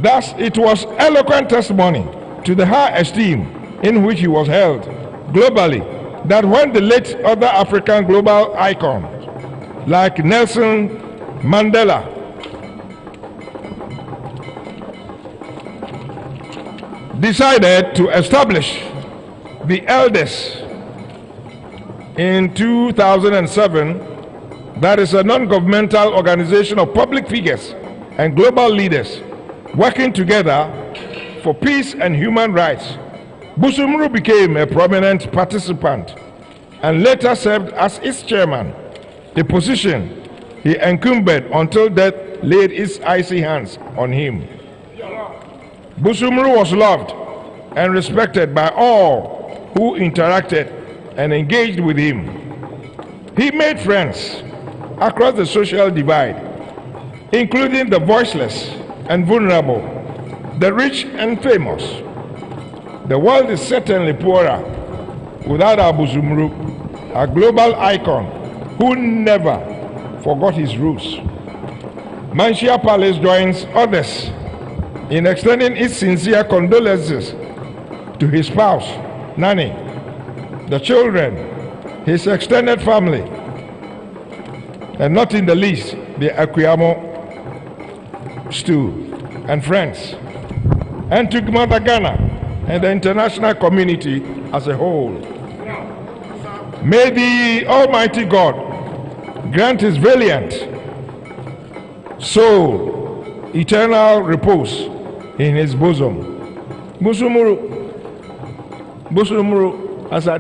Thus, it was eloquent testimony to the high esteem in which he was held globally that when the late other African global icons like Nelson Mandela, decided to establish the elders in 2007, that is a non-governmental organization of public figures and global leaders working together for peace and human rights. Busumuru became a prominent participant and later served as its chairman, a position he encumbered until death laid its icy hands on him. Busumuru was loved and respected by all who interacted and engaged with him. He made friends across the social divide, including the voiceless and vulnerable, the rich and famous. The world is certainly poorer without our Busumuru, a global icon who never forgot his roots. Manshia Palace joins others in extending its sincere condolences to his spouse, Nani, the children, his extended family, and not in the least, the Akuyamo stew and friends, and to Mother Ghana and the international community as a whole. May the Almighty God grant his valiant soul eternal repose in his bosom. Busumuru, as I